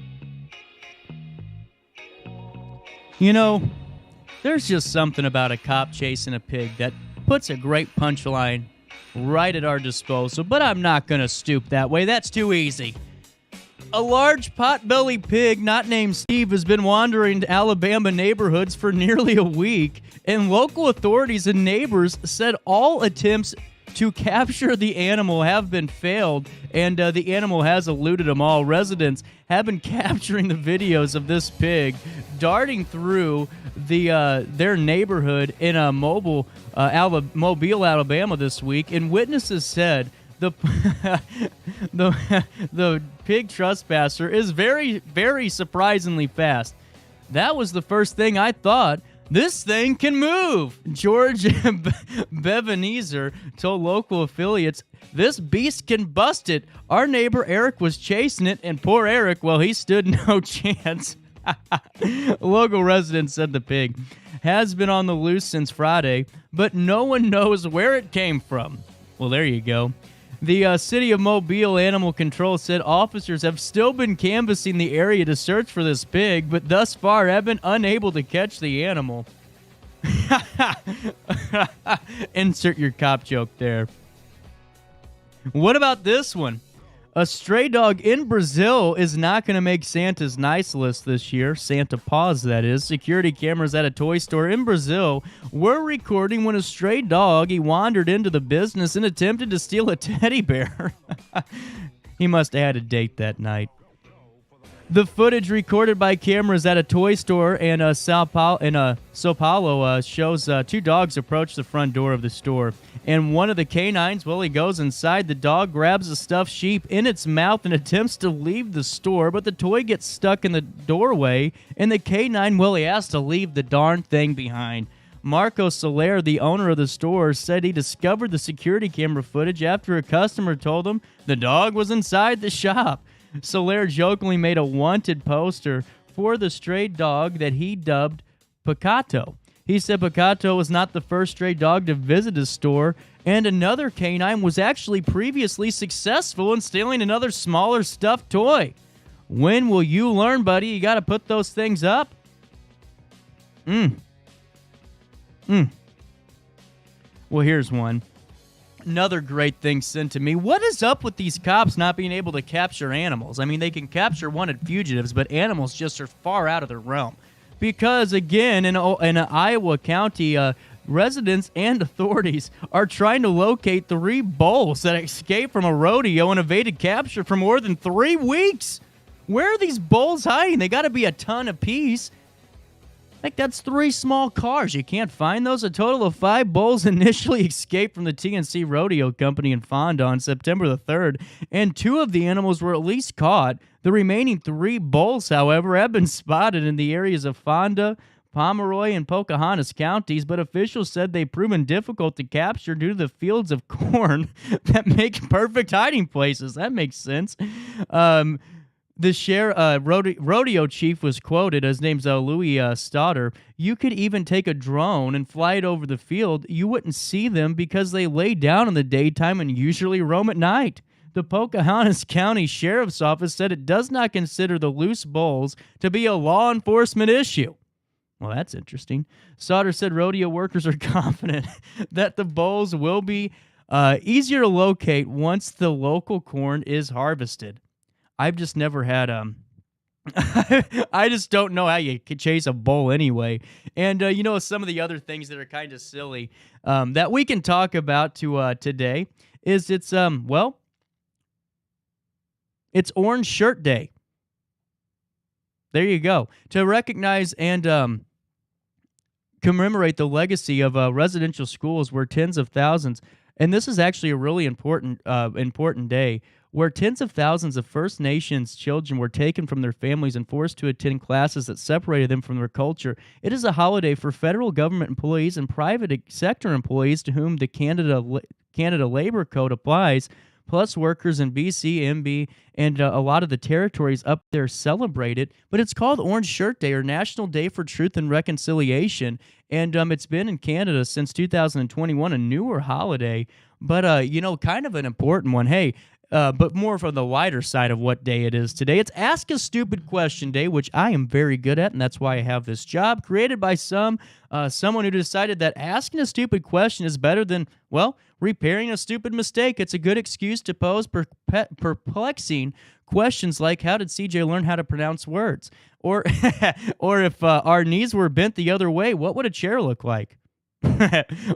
A: There's just something about a cop chasing a pig that puts a great punchline right at our disposal, but I'm not going to stoop that way. That's too easy. A large pot-bellied pig not named Steve has been wandering Alabama neighborhoods for nearly a week, and local authorities and neighbors said all attempts to capture the animal have been failed, and the animal has eluded them all. Residents have been capturing the videos of this pig darting through their neighborhood in Mobile, Alabama this week, and witnesses said the the pig trespasser is very, very surprisingly fast. That was the first thing I thought. This thing can move. George Bevenezer told local affiliates, this beast can bust it. Our neighbor Eric was chasing it, and poor Eric, well, he stood no chance. Local residents said the pig has been on the loose since Friday, but no one knows where it came from. Well, there you go. The City of Mobile Animal Control said officers have still been canvassing the area to search for this pig, but thus far have been unable to catch the animal. Insert your cop joke there. What about this one? A stray dog in Brazil is not going to make Santa's nice list this year. Santa Paws, that is. Security cameras at a toy store in Brazil were recording when a stray dog, he wandered into the business and attempted to steal a teddy bear. He must have had a date that night. The footage recorded by cameras at a toy store in Sao Paulo shows two dogs approach the front door of the store. And one of the canines, well, he goes inside. The dog grabs a stuffed sheep in its mouth and attempts to leave the store, but the toy gets stuck in the doorway, and the canine, well, he has to leave the darn thing behind. Marco Soler, the owner of the store, said he discovered the security camera footage after a customer told him the dog was inside the shop. Soler jokingly made a wanted poster for the stray dog that he dubbed Picato. He said Picato was not the first stray dog to visit his store, and another canine was actually previously successful in stealing another smaller stuffed toy. When will you learn, buddy? You got to put those things up. Well, here's one. Another great thing sent to me. What is up with these cops not being able to capture animals? I mean, they can capture wanted fugitives, but animals just are far out of their realm. Because, again, in Iowa County, residents and authorities are trying to locate 3 bulls that escaped from a rodeo and evaded capture for more than 3 weeks. Where are these bulls hiding? They got to be a ton apiece. Like, that's 3 small cars. You can't find those. A total of 5 bulls initially escaped from the TNC Rodeo Company in Fonda on September the 3rd, and 2 of the animals were at least caught. The remaining 3 bulls, however, have been spotted in the areas of Fonda, Pomeroy, and Pocahontas counties, but officials said they've proven difficult to capture due to the fields of corn that make perfect hiding places. That makes sense. The rodeo chief was quoted, his name's Louis Stoddard. You could even take a drone and fly it over the field. You wouldn't see them because they lay down in the daytime and usually roam at night. The Pocahontas County Sheriff's Office said it does not consider the loose bulls to be a law enforcement issue. Well, that's interesting. Stoddard said rodeo workers are confident that the bulls will be easier to locate once the local corn is harvested. I've just never had I just don't know how you could chase a bull anyway. And some of the other things that are kind of silly that we can talk about today is it's Orange Shirt Day. There you go. To recognize and commemorate the legacy of residential schools where tens of thousands, and this is actually a really important day, where tens of thousands of First Nations children were taken from their families and forced to attend classes that separated them from their culture. It is a holiday for federal government employees and private sector employees to whom the Canada Labor Code applies, plus workers in BC, MB, and a lot of the territories up there celebrate it. But it's called Orange Shirt Day, or National Day for Truth and Reconciliation, and it's been in Canada since 2021, a newer holiday, but kind of an important one. Hey, but more from the lighter side of what day it is today. It's Ask a Stupid Question Day, which I am very good at, and that's why I have this job, created by someone who decided that asking a stupid question is better than, repairing a stupid mistake. It's a good excuse to pose perplexing questions like, how did CJ learn how to pronounce words? Or if our knees were bent the other way, what would a chair look like?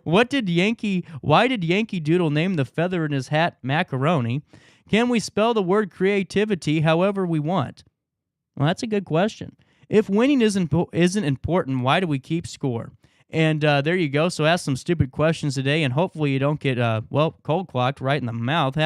A: Why did Yankee Doodle name the feather in his hat macaroni? Can we spell the word creativity however we want? Well, that's a good question. If winning isn't important, why do we keep score? And there you go. So ask some stupid questions today, and hopefully you don't get, cold clocked right in the mouth.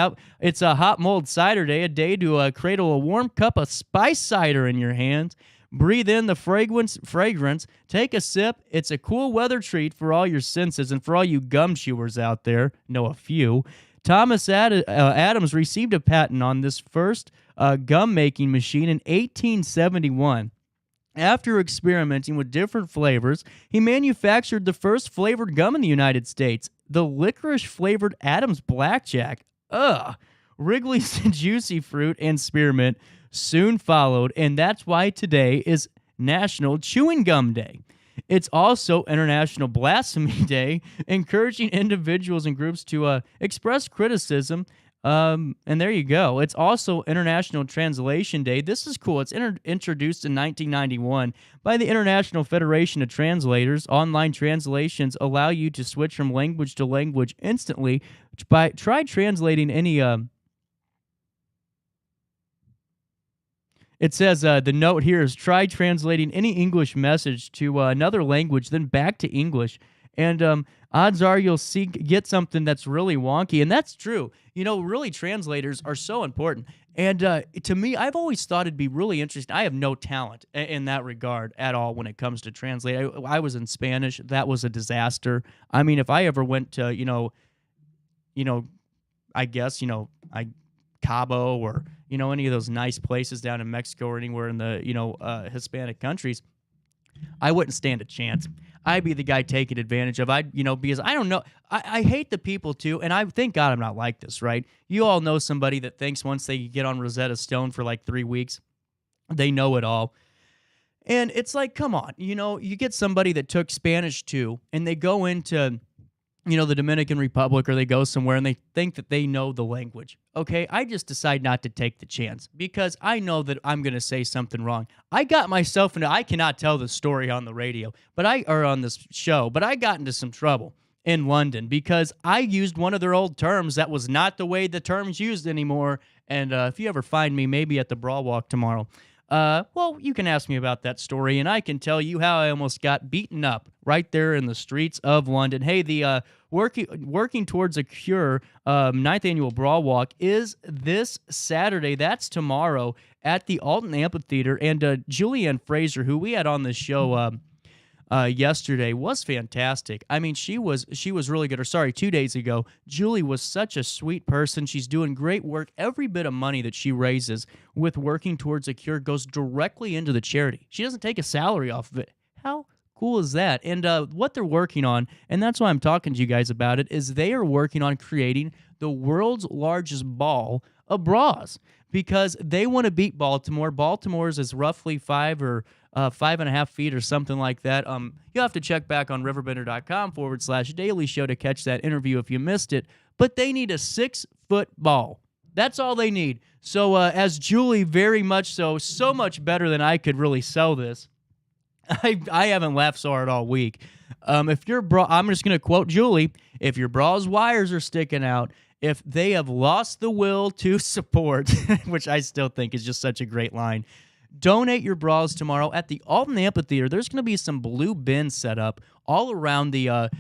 A: It's a hot mold cider day, a day to cradle a warm cup of spice cider in your hands. Breathe in the fragrance. Take a sip. It's a cool weather treat for all your senses and for all you gum chewers out there. Know a few. Thomas Adams received a patent on this first gum-making machine in 1871. After experimenting with different flavors, he manufactured the first flavored gum in the United States, the licorice-flavored Adams Blackjack. Ugh! Wrigley's Juicy Fruit and Spearmint soon followed, and that's why today is National Chewing Gum Day. It's also International Blasphemy Day, encouraging individuals and groups to express criticism. And there you go. It's also International Translation Day. This is cool. It's introduced in 1991 by the International Federation of Translators. Online translations allow you to switch from language to language instantly. Try translating any... It says the note here is try translating any English message to another language, then back to English. And odds are you'll get something that's really wonky. And that's true. You know, really, translators are so important. And to me, I've always thought it'd be really interesting. I have no talent in that regard at all when it comes to translating. I was in Spanish. That was a disaster. I mean, if I ever went to, I guess, Cabo or, any of those nice places down in Mexico or anywhere in the, Hispanic countries, I wouldn't stand a chance. I'd be the guy taken advantage of. Because I don't know. I hate the people too, and I thank God I'm not like this, right? You all know somebody that thinks once they get on Rosetta Stone for like 3 weeks, they know it all. And it's like, come on, you get somebody that took Spanish too, and they go into the Dominican Republic, or they go somewhere and they think that they know the language. Okay, I just decide not to take the chance because I know that I'm going to say something wrong. I got myself into, I cannot tell the story on the radio, or on this show, but I got into some trouble in London because I used one of their old terms that was not the way the term's used anymore. And if you ever find me, maybe at the Brawl Walk tomorrow, you can ask me about that story, and I can tell you how I almost got beaten up right there in the streets of London. Hey, the Working Towards a Cure 9th Annual Brawl Walk is this Saturday. That's tomorrow at the Alton Amphitheater. And Julianne Fraser, who we had on the show yesterday, was fantastic. I mean, she was really good. 2 days ago, Julie was such a sweet person. She's doing great work. Every bit of money that she raises with Working Towards a Cure goes directly into the charity. She doesn't take a salary off of it. How cool is that? And what they're working on, and that's why I'm talking to you guys about it, is they are working on creating the world's largest ball of bras because they want to beat Baltimore. Baltimore's is roughly 5.5 feet or something like that. You'll have to check back on RiverBender.com /daily show to catch that interview if you missed it. But they need a 6-foot ball. That's all they need. So as Julie very much so much better than I could really sell this. I haven't laughed so hard all week. If your bra, I'm just going to quote Julie, if your bra's wires are sticking out, if they have lost the will to support, which I still think is just such a great line, donate your bras tomorrow at the Alton Amphitheater. There's going to be some blue bins set up all around the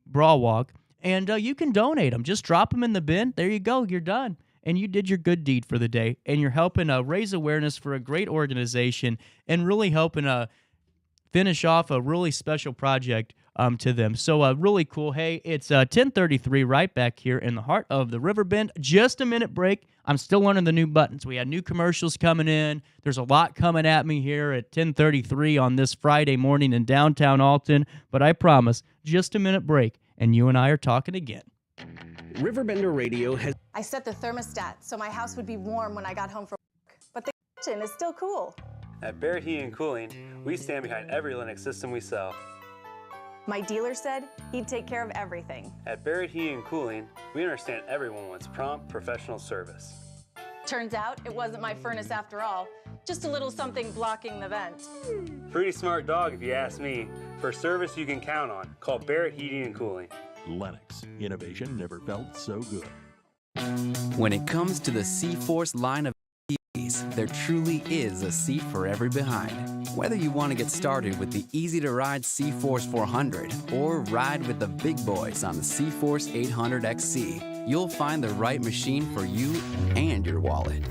A: bra walk, and you can donate them. Just drop them in the bin. There you go. You're done. And you did your good deed for the day, and you're helping raise awareness for a great organization and really helping finish off a really special project to them. So really cool. Hey, it's 10:33 right back here in the heart of the Riverbend. Just a minute break. I'm still learning the new buttons. We had new commercials coming in. There's a lot coming at me here at 10:33 on this Friday morning in downtown Alton. But I promise, just a minute break, and you and I are talking again.
C: Riverbender Radio has...
Q: I set the thermostat so my house would be warm when I got home from work, but the kitchen is still cool.
V: At Barrett Heating and Cooling, we stand behind every Linux system we sell.
Q: My dealer said he'd take care of everything.
V: At Barrett Heating and Cooling, we understand everyone wants prompt, professional service.
Q: Turns out it wasn't my furnace after all, just a little something blocking the vent.
V: Pretty smart dog if you ask me. For service you can count on, call Barrett Heating and Cooling.
W: Lennox. Innovation never felt so good.
B: When it comes to the C-Force line of TVs, there truly is a seat for every behind. Whether you want to get started with the easy-to-ride C-Force 400 or ride with the big boys on the C-Force 800 XC, you'll find the right machine for you and your wallet.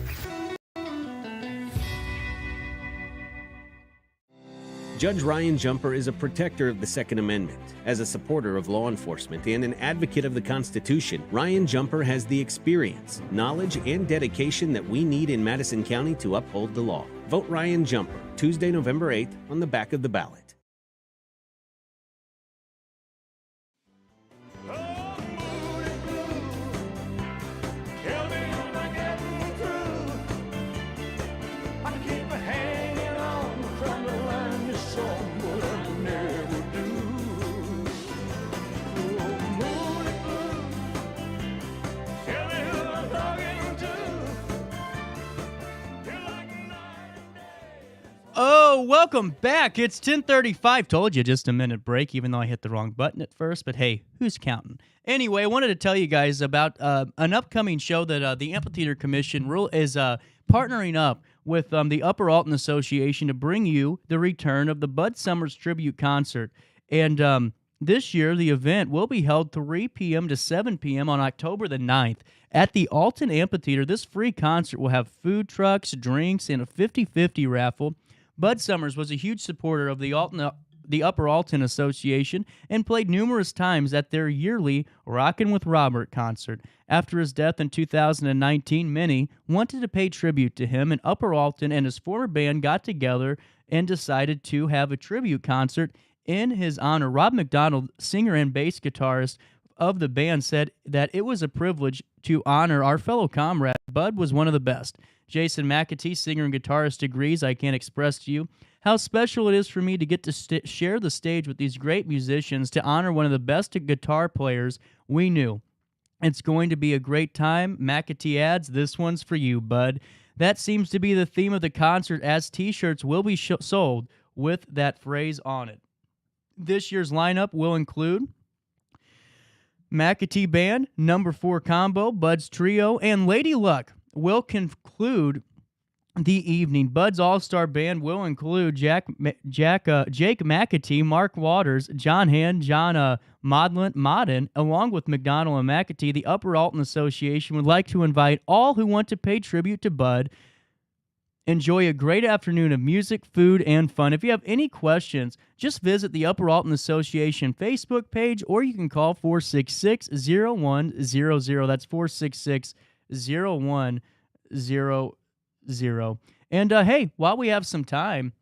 C: Judge Ryan Jumper is a protector of the Second Amendment. As a supporter of law enforcement and an advocate of the Constitution, Ryan Jumper has the experience, knowledge, and dedication that we need in Madison County to uphold the law. Vote Ryan Jumper, Tuesday, November 8th, on the back of the ballot.
A: Oh, welcome back. It's 10:35. Told you, just a minute break, even though I hit the wrong button at first. But hey, who's counting? Anyway, I wanted to tell you guys about an upcoming show that the Amphitheater Commission is partnering up with the Upper Alton Association to bring you the return of the Bud Summers Tribute Concert. And this year, the event will be held 3 p.m. to 7 p.m. on October the 9th. At the Alton Amphitheater, this free concert will have food trucks, drinks, and a 50-50 raffle. Bud Summers was a huge supporter of the Upper Alton Association and played numerous times at their yearly Rockin' with Robert concert. After his death in 2019, many wanted to pay tribute to him, and Upper Alton and his former band got together and decided to have a tribute concert in his honor. Rob McDonald, singer and bass guitarist of the band, said that it was a privilege to honor our fellow comrade. Bud was one of the best. Jason McAtee, singer and guitarist, agrees. I can't express to you how special it is for me to get to share the stage with these great musicians to honor one of the best guitar players we knew. It's going to be a great time. McAtee adds, this one's for you, Bud. That seems to be the theme of the concert, as T-shirts will be sold with that phrase on it. This year's lineup will include McAtee Band, Number 4 Combo, Bud's Trio, and Lady Luck will conclude the evening. Bud's All-Star Band will include Jake McAtee, Mark Waters, John Hand, John Modden, along with McDonald and McAtee. The Upper Alton Association would like to invite all who want to pay tribute to Bud. Enjoy a great afternoon of music, food, and fun. If you have any questions, just visit the Upper Alton Association Facebook page, or you can call 466-0100. That's 466-0100. And hey, while we have some time,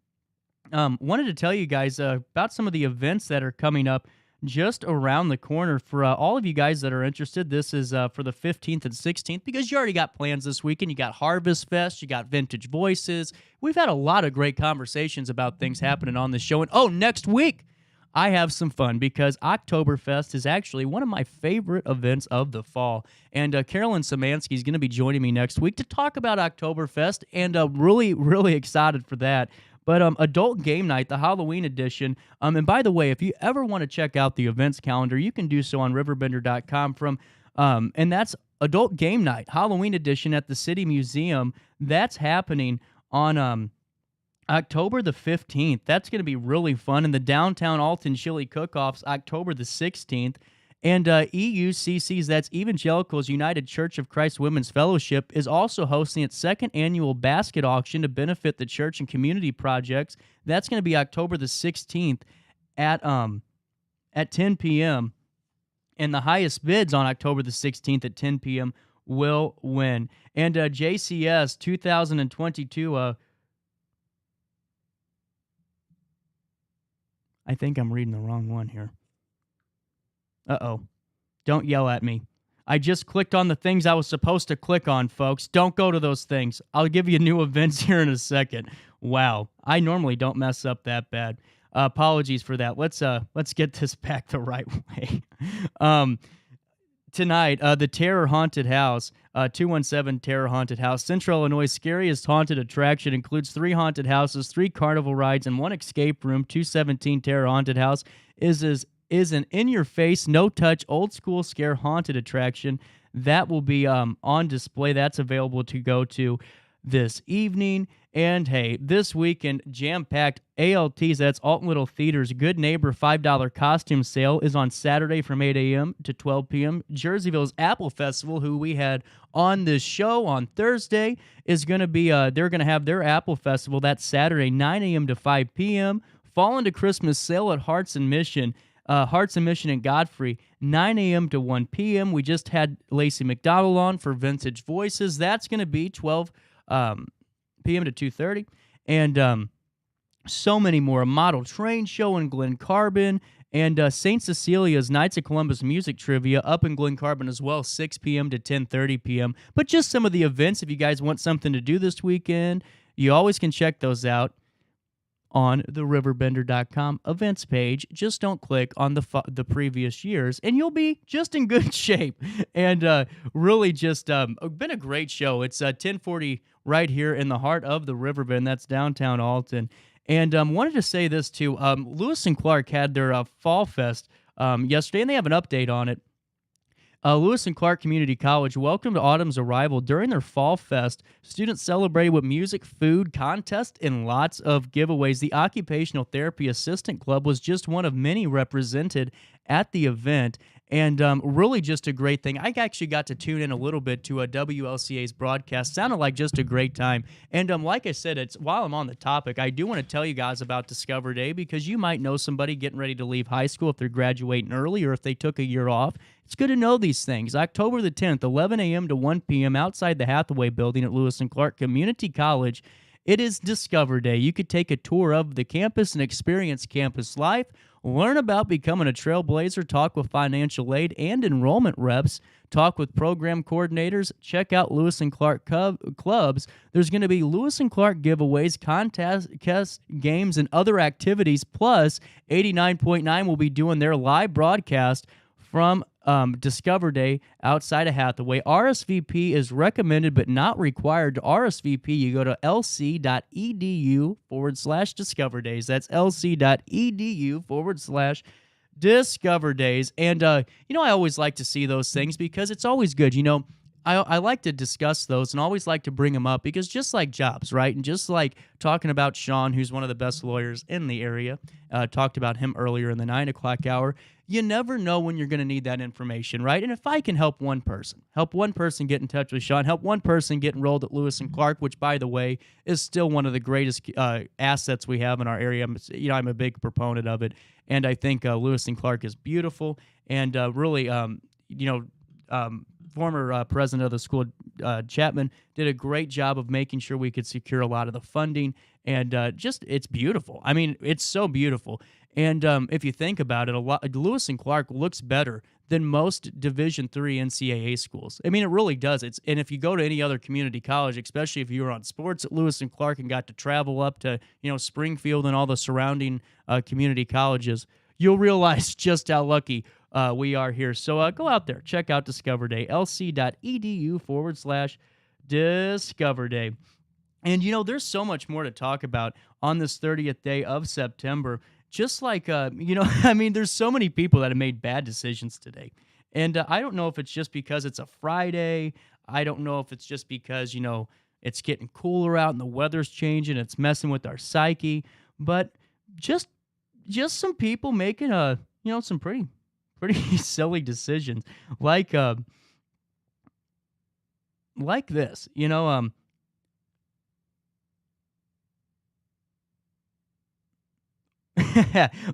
A: wanted to tell you guys about some of the events that are coming up just around the corner. For all of you guys that are interested, this is for the 15th and 16th, because you already got plans this weekend. You got Harvest Fest, you got Vintage Voices. We've had a lot of great conversations about things happening on the show. And oh, next week, I have some fun, because Oktoberfest is actually one of my favorite events of the fall. And Carolyn Samansky is going to be joining me next week to talk about Oktoberfest, and really, really excited for that. But Adult Game Night, the Halloween edition. And by the way, if you ever want to check out the events calendar, you can do so on RiverBender.com. And that's Adult Game Night, Halloween edition at the City Museum. That's happening on October the 15th. That's going to be really fun. And the Downtown Alton Chili Cook-Offs, October the 16th. And EUCC's, that's Evangelicals United Church of Christ Women's Fellowship, is also hosting its second annual basket auction to benefit the church and community projects. That's going to be October the 16th at 10 p.m. And the highest bids on October the 16th at 10 p.m. will win. And JCS 2022, I think I'm reading the wrong one here. Uh-oh. Don't yell at me. I just clicked on the things I was supposed to click on, folks. Don't go to those things. I'll give you new events here in a second. Wow. I normally don't mess up that bad. Apologies for that. Let's get this back the right way. Tonight, the Terror Haunted House, 217 Terror Haunted House, Central Illinois' scariest haunted attraction, includes 3 haunted houses, 3 carnival rides, and 1 escape room. 217 Terror Haunted House is an in-your-face, no-touch, old-school scare haunted attraction that will be on display. That's available to go to. this evening. And hey, this weekend, jam-packed ALTs, that's Alton Little Theater's Good Neighbor $5 costume sale is on Saturday from 8 a.m. to 12 p.m. Jerseyville's Apple Festival, who we had on this show on Thursday, is going to be, they're going to have their Apple Festival. That's Saturday, 9 a.m. to 5 p.m. Fall into Christmas sale at Hearts and Mission in Godfrey, 9 a.m. to 1 p.m. We just had Lacy McDonald on for Vintage Voices. That's going to be 12 p.m. to 2:30. And so many more. A model train show in Glen Carbon. And St. Cecilia's Knights of Columbus Music Trivia up in Glen Carbon as well, 6 p.m. to 10:30 p.m. But just some of the events, if you guys want something to do this weekend, you always can check those out on the RiverBender.com events page. Just don't click on the previous years, and you'll be just in good shape. And really just been a great show. It's 1040 right here in the heart of the Riverbend. That's downtown Alton. And wanted to say this too. Lewis and Clark had their Fall Fest yesterday, and they have an update on it. Lewis and Clark Community College welcomed autumn's arrival during their Fall Fest. Students celebrated with music, food, contest, and lots of giveaways. The Occupational Therapy Assistant Club was just one of many represented at the event, and really just a great thing. I actually got to tune in a little bit to a WLCA's broadcast. Sounded like just a great time. And like I said, while I'm on the topic, I do want to tell you guys about Discover Day, because you might know somebody getting ready to leave high school if they're graduating early or if they took a year off. It's good to know these things. October the 10th, 11 a.m. to 1 p.m. outside the Hathaway Building at Lewis and Clark Community College. It is Discover Day. You could take a tour of the campus and experience campus life, learn about becoming a trailblazer, talk with financial aid and enrollment reps, talk with program coordinators, check out Lewis and Clark clubs. There's going to be Lewis and Clark giveaways, contests, games, and other activities. Plus, 89.9 will be doing their live broadcast from Discover Day outside of Hathaway. RSVP is recommended but not required. To RSVP, you go to lc.edu/Discover Days. That's lc.edu/Discover Days. And, I always like to see those things because it's always good. I like to discuss those and always like to bring them up because just like jobs, right? And just like talking about Sean, who's one of the best lawyers in the area, talked about him earlier in the 9 o'clock hour, you never know when you're going to need that information, right? And if I can help one person get in touch with Sean, help one person get enrolled at Lewis and Clark, which, by the way, is still one of the greatest assets we have in our area. I'm a big proponent of it, and I think Lewis and Clark is beautiful, and really, former president of the school, Chapman, did a great job of making sure we could secure a lot of the funding, and it's beautiful. I mean, it's so beautiful. And if you think about it, Lewis and Clark looks better than most Division III NCAA schools. I mean, it really does. And if you go to any other community college, especially if you were on sports at Lewis and Clark and got to travel up to Springfield and all the surrounding community colleges, you'll realize just how lucky we are here. So go out there, check out Discover Day, lc.edu/Discover Day. And, there's so much more to talk about on this 30th day of September. Just like, there's so many people that have made bad decisions today. And I don't know if it's just because it's a Friday. I don't know if it's just because, it's getting cooler out and the weather's changing. It's messing with our psyche. But just some people making some pretty silly decisions. Like this,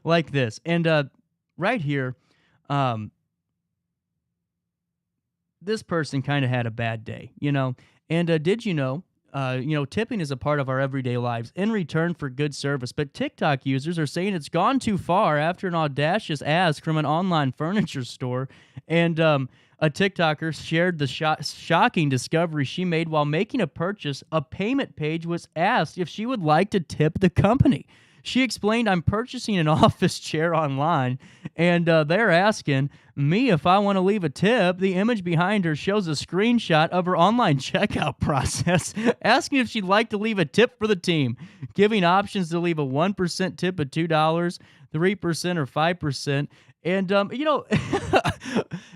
A: like this. And right here, this person kind of had a bad day, And did you know, tipping is a part of our everyday lives in return for good service. But TikTok users are saying it's gone too far after an audacious ask from an online furniture store. And a TikToker shared the shocking discovery she made while making a purchase. A payment page was asked if she would like to tip the company. She explained, "I'm purchasing an office chair online, and they're asking me if I want to leave a tip." The image behind her shows a screenshot of her online checkout process, asking if she'd like to leave a tip for the team, giving options to leave a 1% tip of $2, 3%, or 5%. And,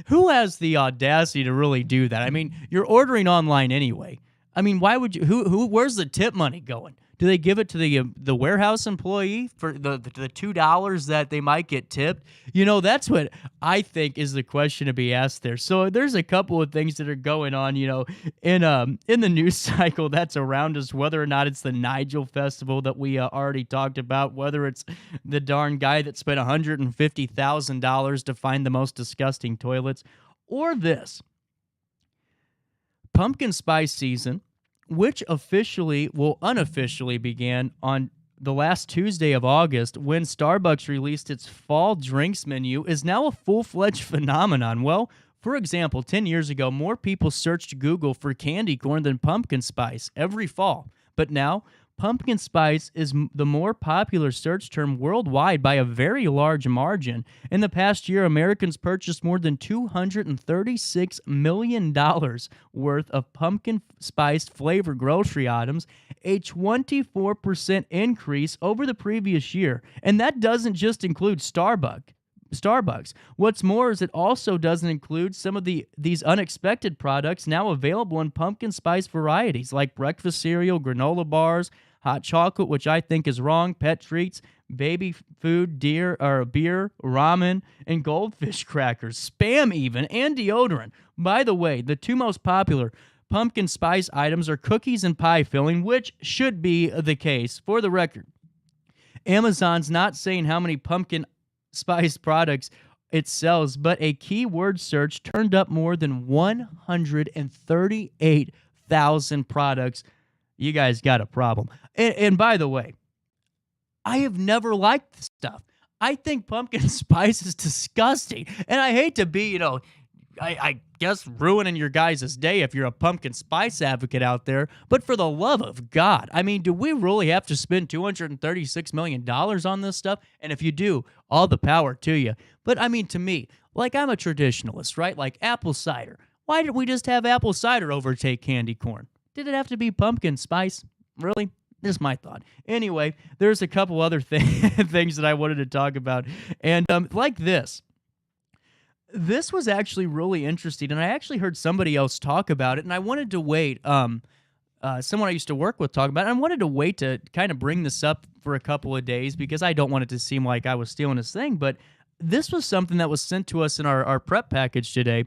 A: who has the audacity to really do that? I mean, you're ordering online anyway. I mean, why would you? Where's the tip money going? Do they give it to the warehouse employee for the $2 that they might get tipped? That's what I think is the question to be asked there. So there's a couple of things that are going on, in the news cycle that's around us. Whether or not it's the Nigel Festival that we already talked about, whether it's the darn guy that spent $150,000 to find the most disgusting toilets, or this pumpkin spice season, which unofficially began on the last Tuesday of August when Starbucks released its fall drinks menu, is now a full-fledged phenomenon. Well, for example, 10 years ago, more people searched Google for candy corn than pumpkin spice every fall. But now, pumpkin spice is the more popular search term worldwide by a very large margin. In the past year, Americans purchased more than $236 million worth of pumpkin spiced flavor grocery items, a 24% increase over the previous year. And that doesn't just include Starbucks. What's more is it also doesn't include some of these unexpected products now available in pumpkin spice varieties like breakfast cereal, granola bars, hot chocolate, which I think is wrong, pet treats, baby food, beer, ramen, and goldfish crackers, Spam even, and deodorant. By the way, the two most popular pumpkin spice items are cookies and pie filling, which should be the case. For the record, Amazon's not saying how many pumpkin spice products it sells, but a keyword search turned up more than 138,000 products. You guys got a problem. And by the way, I have never liked this stuff. I think pumpkin spice is disgusting. And I hate to be, I guess ruining your guys' day if you're a pumpkin spice advocate out there, but for the love of God, I mean, do we really have to spend $236 million on this stuff? And if you do, all the power to you. But I mean, to me, like, I'm a traditionalist, right? Like apple cider. Why did we just have apple cider overtake candy corn? Did it have to be pumpkin spice? Really? This is my thought. Anyway, there's a couple other things that I wanted to talk about. And like this. This was actually really interesting, and I actually heard somebody else talk about it, and I wanted to wait. Someone I used to work with talk about it, and I wanted to wait to kind of bring this up for a couple of days because I don't want it to seem like I was stealing his thing, but this was something that was sent to us in our prep package today,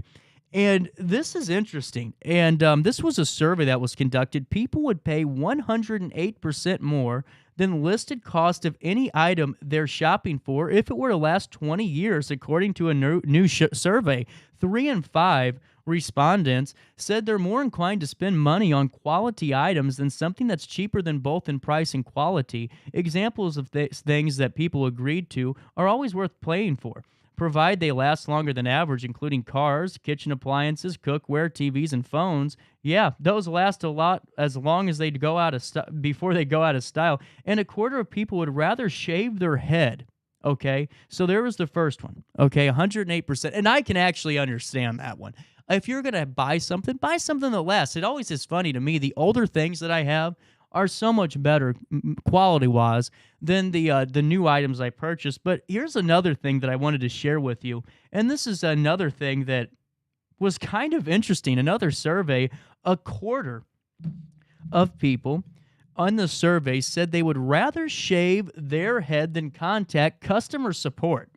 A: and this is interesting. And this was a survey that was conducted. People would pay 108% more than listed cost of any item they're shopping for if it were to last 20 years, according to a new survey. 3 in 5 respondents said they're more inclined to spend money on quality items than something that's cheaper than both in price and quality. Examples of things that people agreed to are always worth paying for, provide they last longer than average, including cars, kitchen appliances, cookware, TVs, and phones. Yeah, those last a lot as long as they go out of before they go out of style. And a quarter of people would rather shave their head. Okay, so there was the first one. Okay, 108%. And I can actually understand that one. If you're going to buy something that lasts. It always is funny to me. The older things that I have are so much better quality-wise than the new items I purchased. But here's another thing that I wanted to share with you. And this is another thing that was kind of interesting. Another survey, a quarter of people on the survey said they would rather shave their head than contact customer support.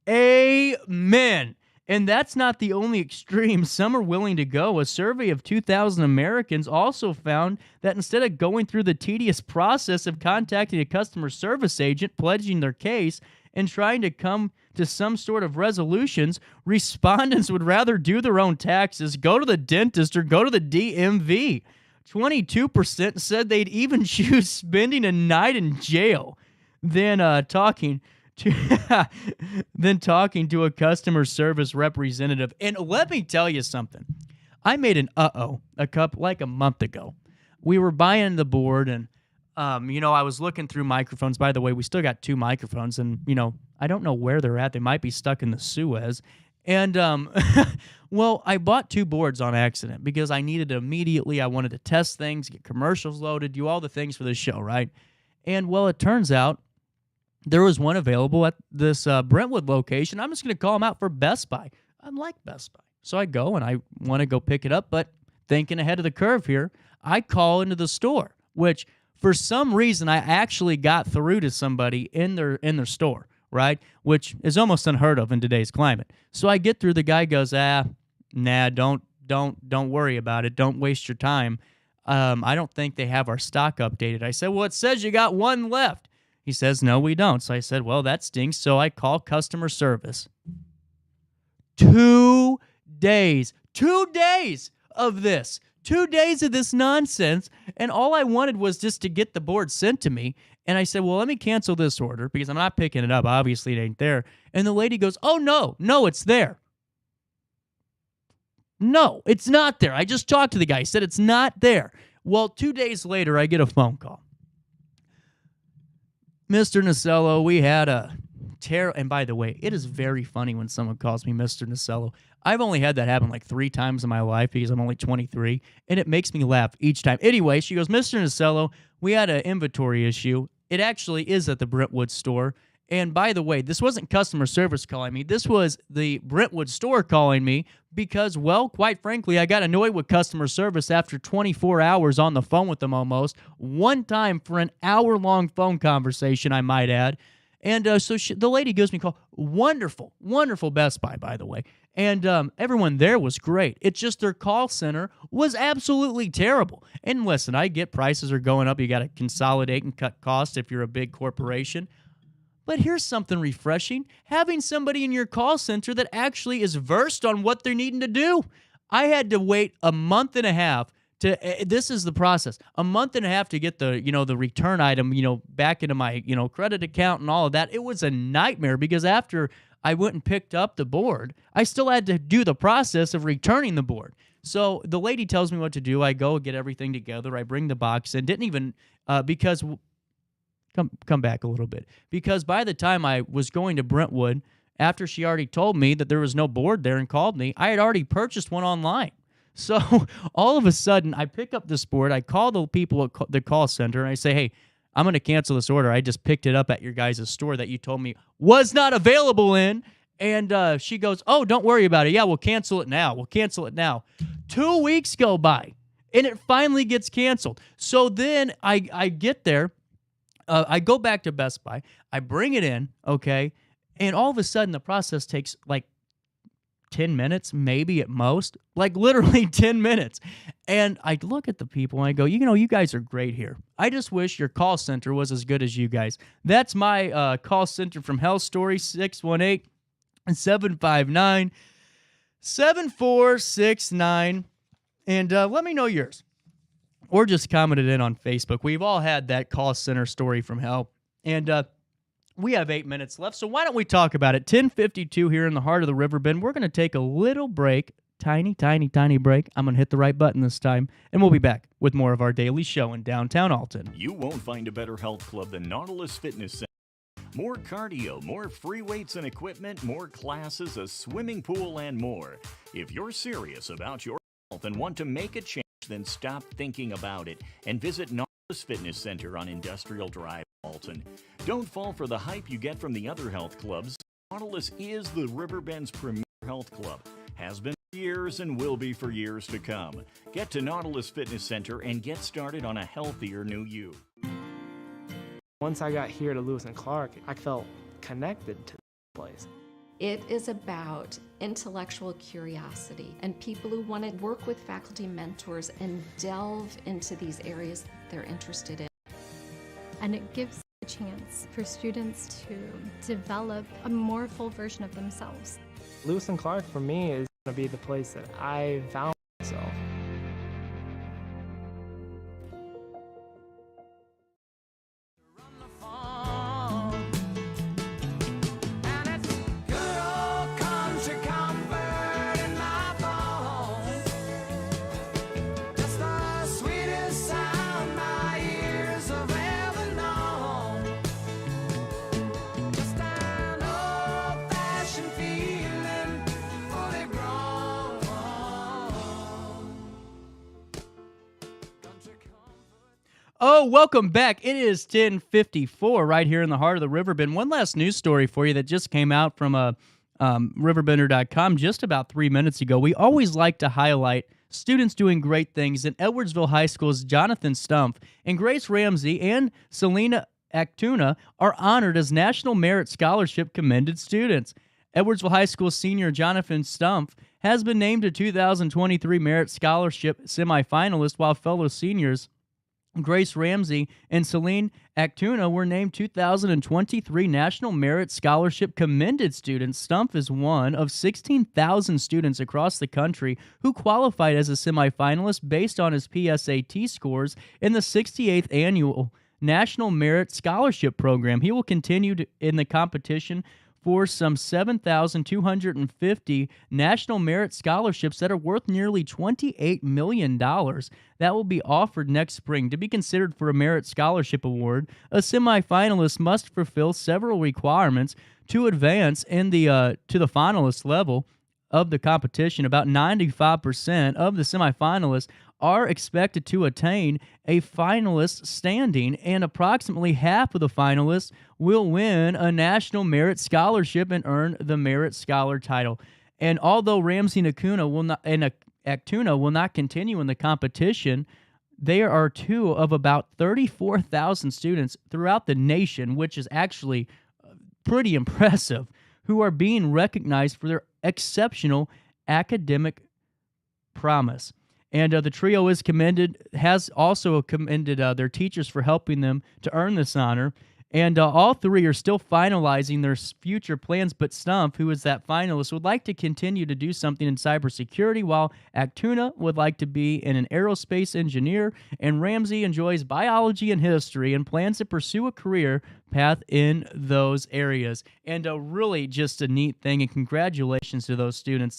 A: Amen. And that's not the only extreme. Some are willing to go. A survey of 2,000 Americans also found that instead of going through the tedious process of contacting a customer service agent, pledging their case, and trying to come to some sort of resolutions, respondents would rather do their own taxes, go to the dentist, or go to the DMV. 22% said they'd even choose spending a night in jail than talking to a customer service representative. And let me tell you something. I made an a month ago. We were buying the board, and I was looking through microphones. By the way, we still got 2 microphones, and I don't know where they're at. They might be stuck in the Suez. And well, I bought 2 boards on accident because I needed it immediately. I wanted to test things, get commercials loaded, do all the things for the show, right? And well, it turns out there was one available at this Brentwood location. I'm just going to call them out for Best Buy. I like Best Buy. So I go and I want to go pick it up, but thinking ahead of the curve here, I call into the store, which for some reason I actually got through to somebody in their store, right? Which is almost unheard of in today's climate. So I get through, the guy goes, nah, don't worry about it. Don't waste your time. I don't think they have our stock updated. I said, well, it says you got one left. He says, no, we don't. So I said, well, that stinks. So I call customer service. 2 days. 2 days of this. 2 days of this nonsense. And all I wanted was just to get the board sent to me. And I said, well, let me cancel this order because I'm not picking it up. Obviously, it ain't there. And the lady goes, oh, no, it's there. No, it's not there. I just talked to the guy. He said it's not there. Well, 2 days later, I get a phone call. Mr. Nasello, we had a and by the way, it is very funny when someone calls me Mr. Nasello. I've only had that happen like 3 times in my life because I'm only 23, and it makes me laugh each time. Anyway, she goes, Mr. Nasello, we had an inventory issue. It actually is at the Brentwood store. And by the way, this wasn't customer service calling me. This was the Brentwood store calling me because, well, quite frankly, I got annoyed with customer service after 24 hours on the phone with them almost. One time for an hour-long phone conversation, I might add. And so the lady gives me a call. Wonderful, wonderful Best Buy, by the way. And everyone there was great. It's just their call center was absolutely terrible. And listen, I get prices are going up. You got to consolidate and cut costs if you're a big corporation. But here's something refreshing, having somebody in your call center that actually is versed on what they're needing to do. I had to wait a month and a half to, this is the process, a month and a half to get the, the return item, back into my, credit account and all of that. It was a nightmare because after I went and picked up the board, I still had to do the process of returning the board. So the lady tells me what to do. I go get everything together. I bring the box in. Didn't even, because... Come back a little bit. Because by the time I was going to Brentwood, after she already told me that there was no board there and called me, I had already purchased one online. So all of a sudden, I pick up this board, I call the people at the call center, and I say, hey, I'm going to cancel this order. I just picked it up at your guys' store that you told me was not available in. And she goes, oh, don't worry about it. Yeah, we'll cancel it now. 2 weeks go by, and it finally gets canceled. So then I get there. I go back to Best Buy, I bring it in, okay, and all of a sudden the process takes like 10 minutes, maybe at most, like literally 10 minutes. And I look at the people and I go, you guys are great here. I just wish your call center was as good as you guys. That's my call center from Hell Story, 618-759-7469. And let me know yours. Or just comment it in on Facebook. We've all had that call center story from hell. And we have 8 minutes left, so why don't we talk about it? 10:52 here in the heart of the Riverbend. We're going to take a little break. Tiny break. I'm going to hit the right button this time. And we'll be back with more of our daily show in downtown Alton.
D: You won't find a better health club than Nautilus Fitness Center. More cardio, more free weights and equipment, more classes, a swimming pool, and more. If you're serious about your health and want to make a change, then stop thinking about it and visit Nautilus Fitness Center on Industrial Drive, Alton. Don't fall for the hype you get from the other health clubs. Nautilus is the Riverbend's premier health club, has been for years and will be for years to come. Get to Nautilus Fitness Center and get started on a healthier new you.
E: Once I got here to Lewis and Clark, I felt connected to the place.
F: It is about intellectual curiosity and people who want to work with faculty mentors and delve into these areas they're interested in.
G: And it gives a chance for students to develop a more full version of themselves.
E: Lewis and Clark, for me, is going to be the place that I found myself.
A: Oh, welcome back. It is 10:54 right here in the heart of the Riverbend. One last news story for you that just came out from RiverBender.com just about 3 minutes ago. We always like to highlight students doing great things, and Edwardsville High School's Jonathan Stumpf and Grace Ramsey and Selena Actuna are honored as National Merit Scholarship commended students. Edwardsville High School senior Jonathan Stumpf has been named a 2023 Merit Scholarship semifinalist, while fellow seniors Grace Ramsey and Celine Actuna were named 2023 National Merit Scholarship Commended students. Stumpf is one of 16,000 students across the country who qualified as a semifinalist based on his PSAT scores in the 68th Annual National Merit Scholarship Program. He will continue in the competition for some 7,250 National Merit Scholarships that are worth nearly $28 million that will be offered next spring. To be considered for a Merit Scholarship Award, a semifinalist must fulfill several requirements to advance in the to the finalist level of the competition. About 95% of the semifinalists are expected to attain a finalist standing, and approximately half of the finalists will win a National Merit Scholarship and earn the Merit Scholar title. And although Ramsey and Actuna will not continue in the competition, there are two of about 34,000 students throughout the nation, which is actually pretty impressive, who are being recognized for their exceptional academic promise. And the trio has also commended their teachers for helping them to earn this honor. And all three are still finalizing their future plans, but Stumpf, who is that finalist, would like to continue to do something in cybersecurity, while Actuna would like to be an aerospace engineer, and Ramsey enjoys biology and history and plans to pursue a career path in those areas. And really just a neat thing, and congratulations to those students.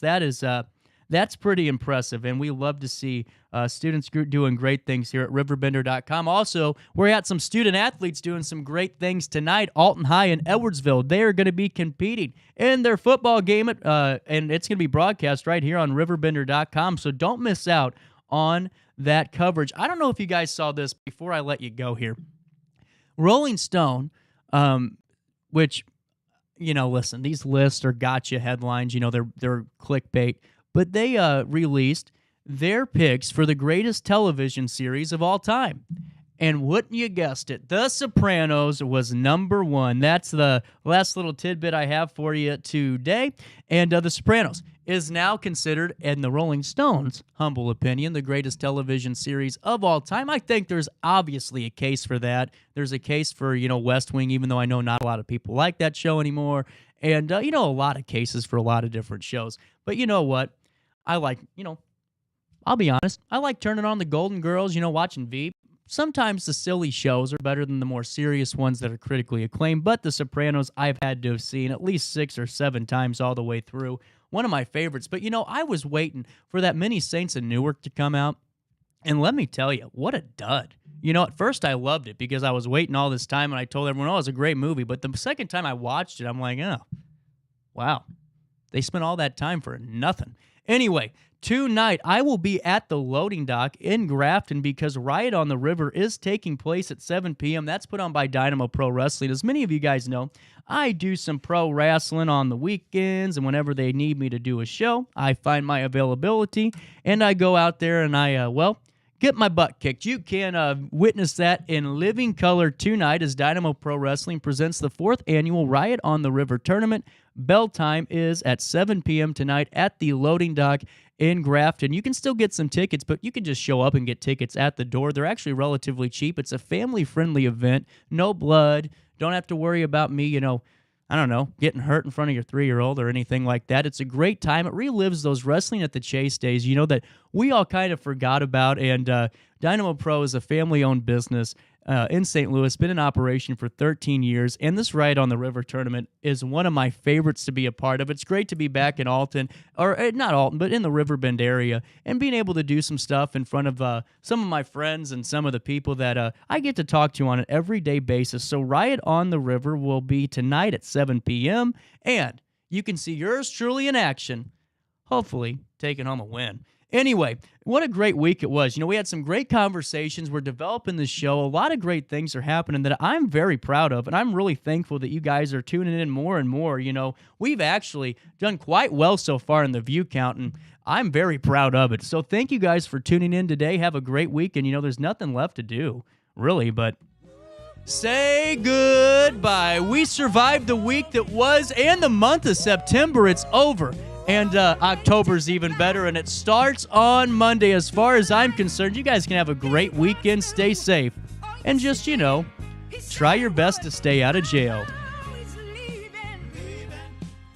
A: That's pretty impressive, and we love to see students doing great things here at RiverBender.com. Also, we're at some student athletes doing some great things tonight. Alton High and Edwardsville, they are going to be competing in their football game, and it's going to be broadcast right here on RiverBender.com, so don't miss out on that coverage. I don't know if you guys saw this before I let you go here. Rolling Stone, which, listen, these lists are gotcha headlines. They're clickbait. But they released their picks for the greatest television series of all time. And wouldn't you guessed it, The Sopranos was number one. That's the last little tidbit I have for you today. And The Sopranos is now considered, in the Rolling Stones' humble opinion, the greatest television series of all time. I think there's obviously a case for that. There's a case for, West Wing, even though I know not a lot of people like that show anymore. And, a lot of cases for a lot of different shows. But you know what? I like, I'll be honest, I like turning on the Golden Girls, watching Veep. Sometimes the silly shows are better than the more serious ones that are critically acclaimed, but The Sopranos I've had to have seen at least 6 or 7 times all the way through. One of my favorites. But, I was waiting for that mini Saints of Newark to come out, and let me tell you, what a dud. At first I loved it because I was waiting all this time, and I told everyone, it's a great movie. But the second time I watched it, I'm like, oh, wow. They spent all that time for nothing. Anyway, tonight I will be at the loading dock in Grafton because Riot on the River is taking place at 7 p.m. That's put on by Dynamo Pro Wrestling. As many of you guys know, I do some pro wrestling on the weekends, and whenever they need me to do a show, I find my availability, and I go out there and I, get my butt kicked. You can witness that in living color tonight as Dynamo Pro Wrestling presents the 4th annual Riot on the River tournament. Bell time is at 7 p.m. tonight at the loading dock in Grafton. You can still get some tickets, but you can just show up and get tickets at the door. They're actually relatively cheap. It's a family-friendly event. No blood. Don't have to worry about me, getting hurt in front of your 3-year-old or anything like that. It's a great time. It relives those Wrestling at the Chase days, that we all kind of forgot about. And Dynamo Pro is a family-owned business in St. Louis, been in operation for 13 years, and this Riot on the River tournament is one of my favorites to be a part of. It's great to be back in Alton, or not Alton, but in the Riverbend area, and being able to do some stuff in front of some of my friends and some of the people that I get to talk to on an everyday basis. So Riot on the River will be tonight at 7 p.m., and you can see yours truly in action hopefully taking home a win. Anyway, what a great week it was. We had some great conversations. We're developing this show. A lot of great things are happening that I'm very proud of, and I'm really thankful that you guys are tuning in more and more. We've actually done quite well so far in the view count, and I'm very proud of it. So thank you guys for tuning in today. Have a great week, and there's nothing left to do, really, but say goodbye. We survived the week that was and the month of September. It's over. And October's even better, and it starts on Monday. As far as I'm concerned, you guys can have a great weekend. Stay safe. And just, try your best to stay out of jail.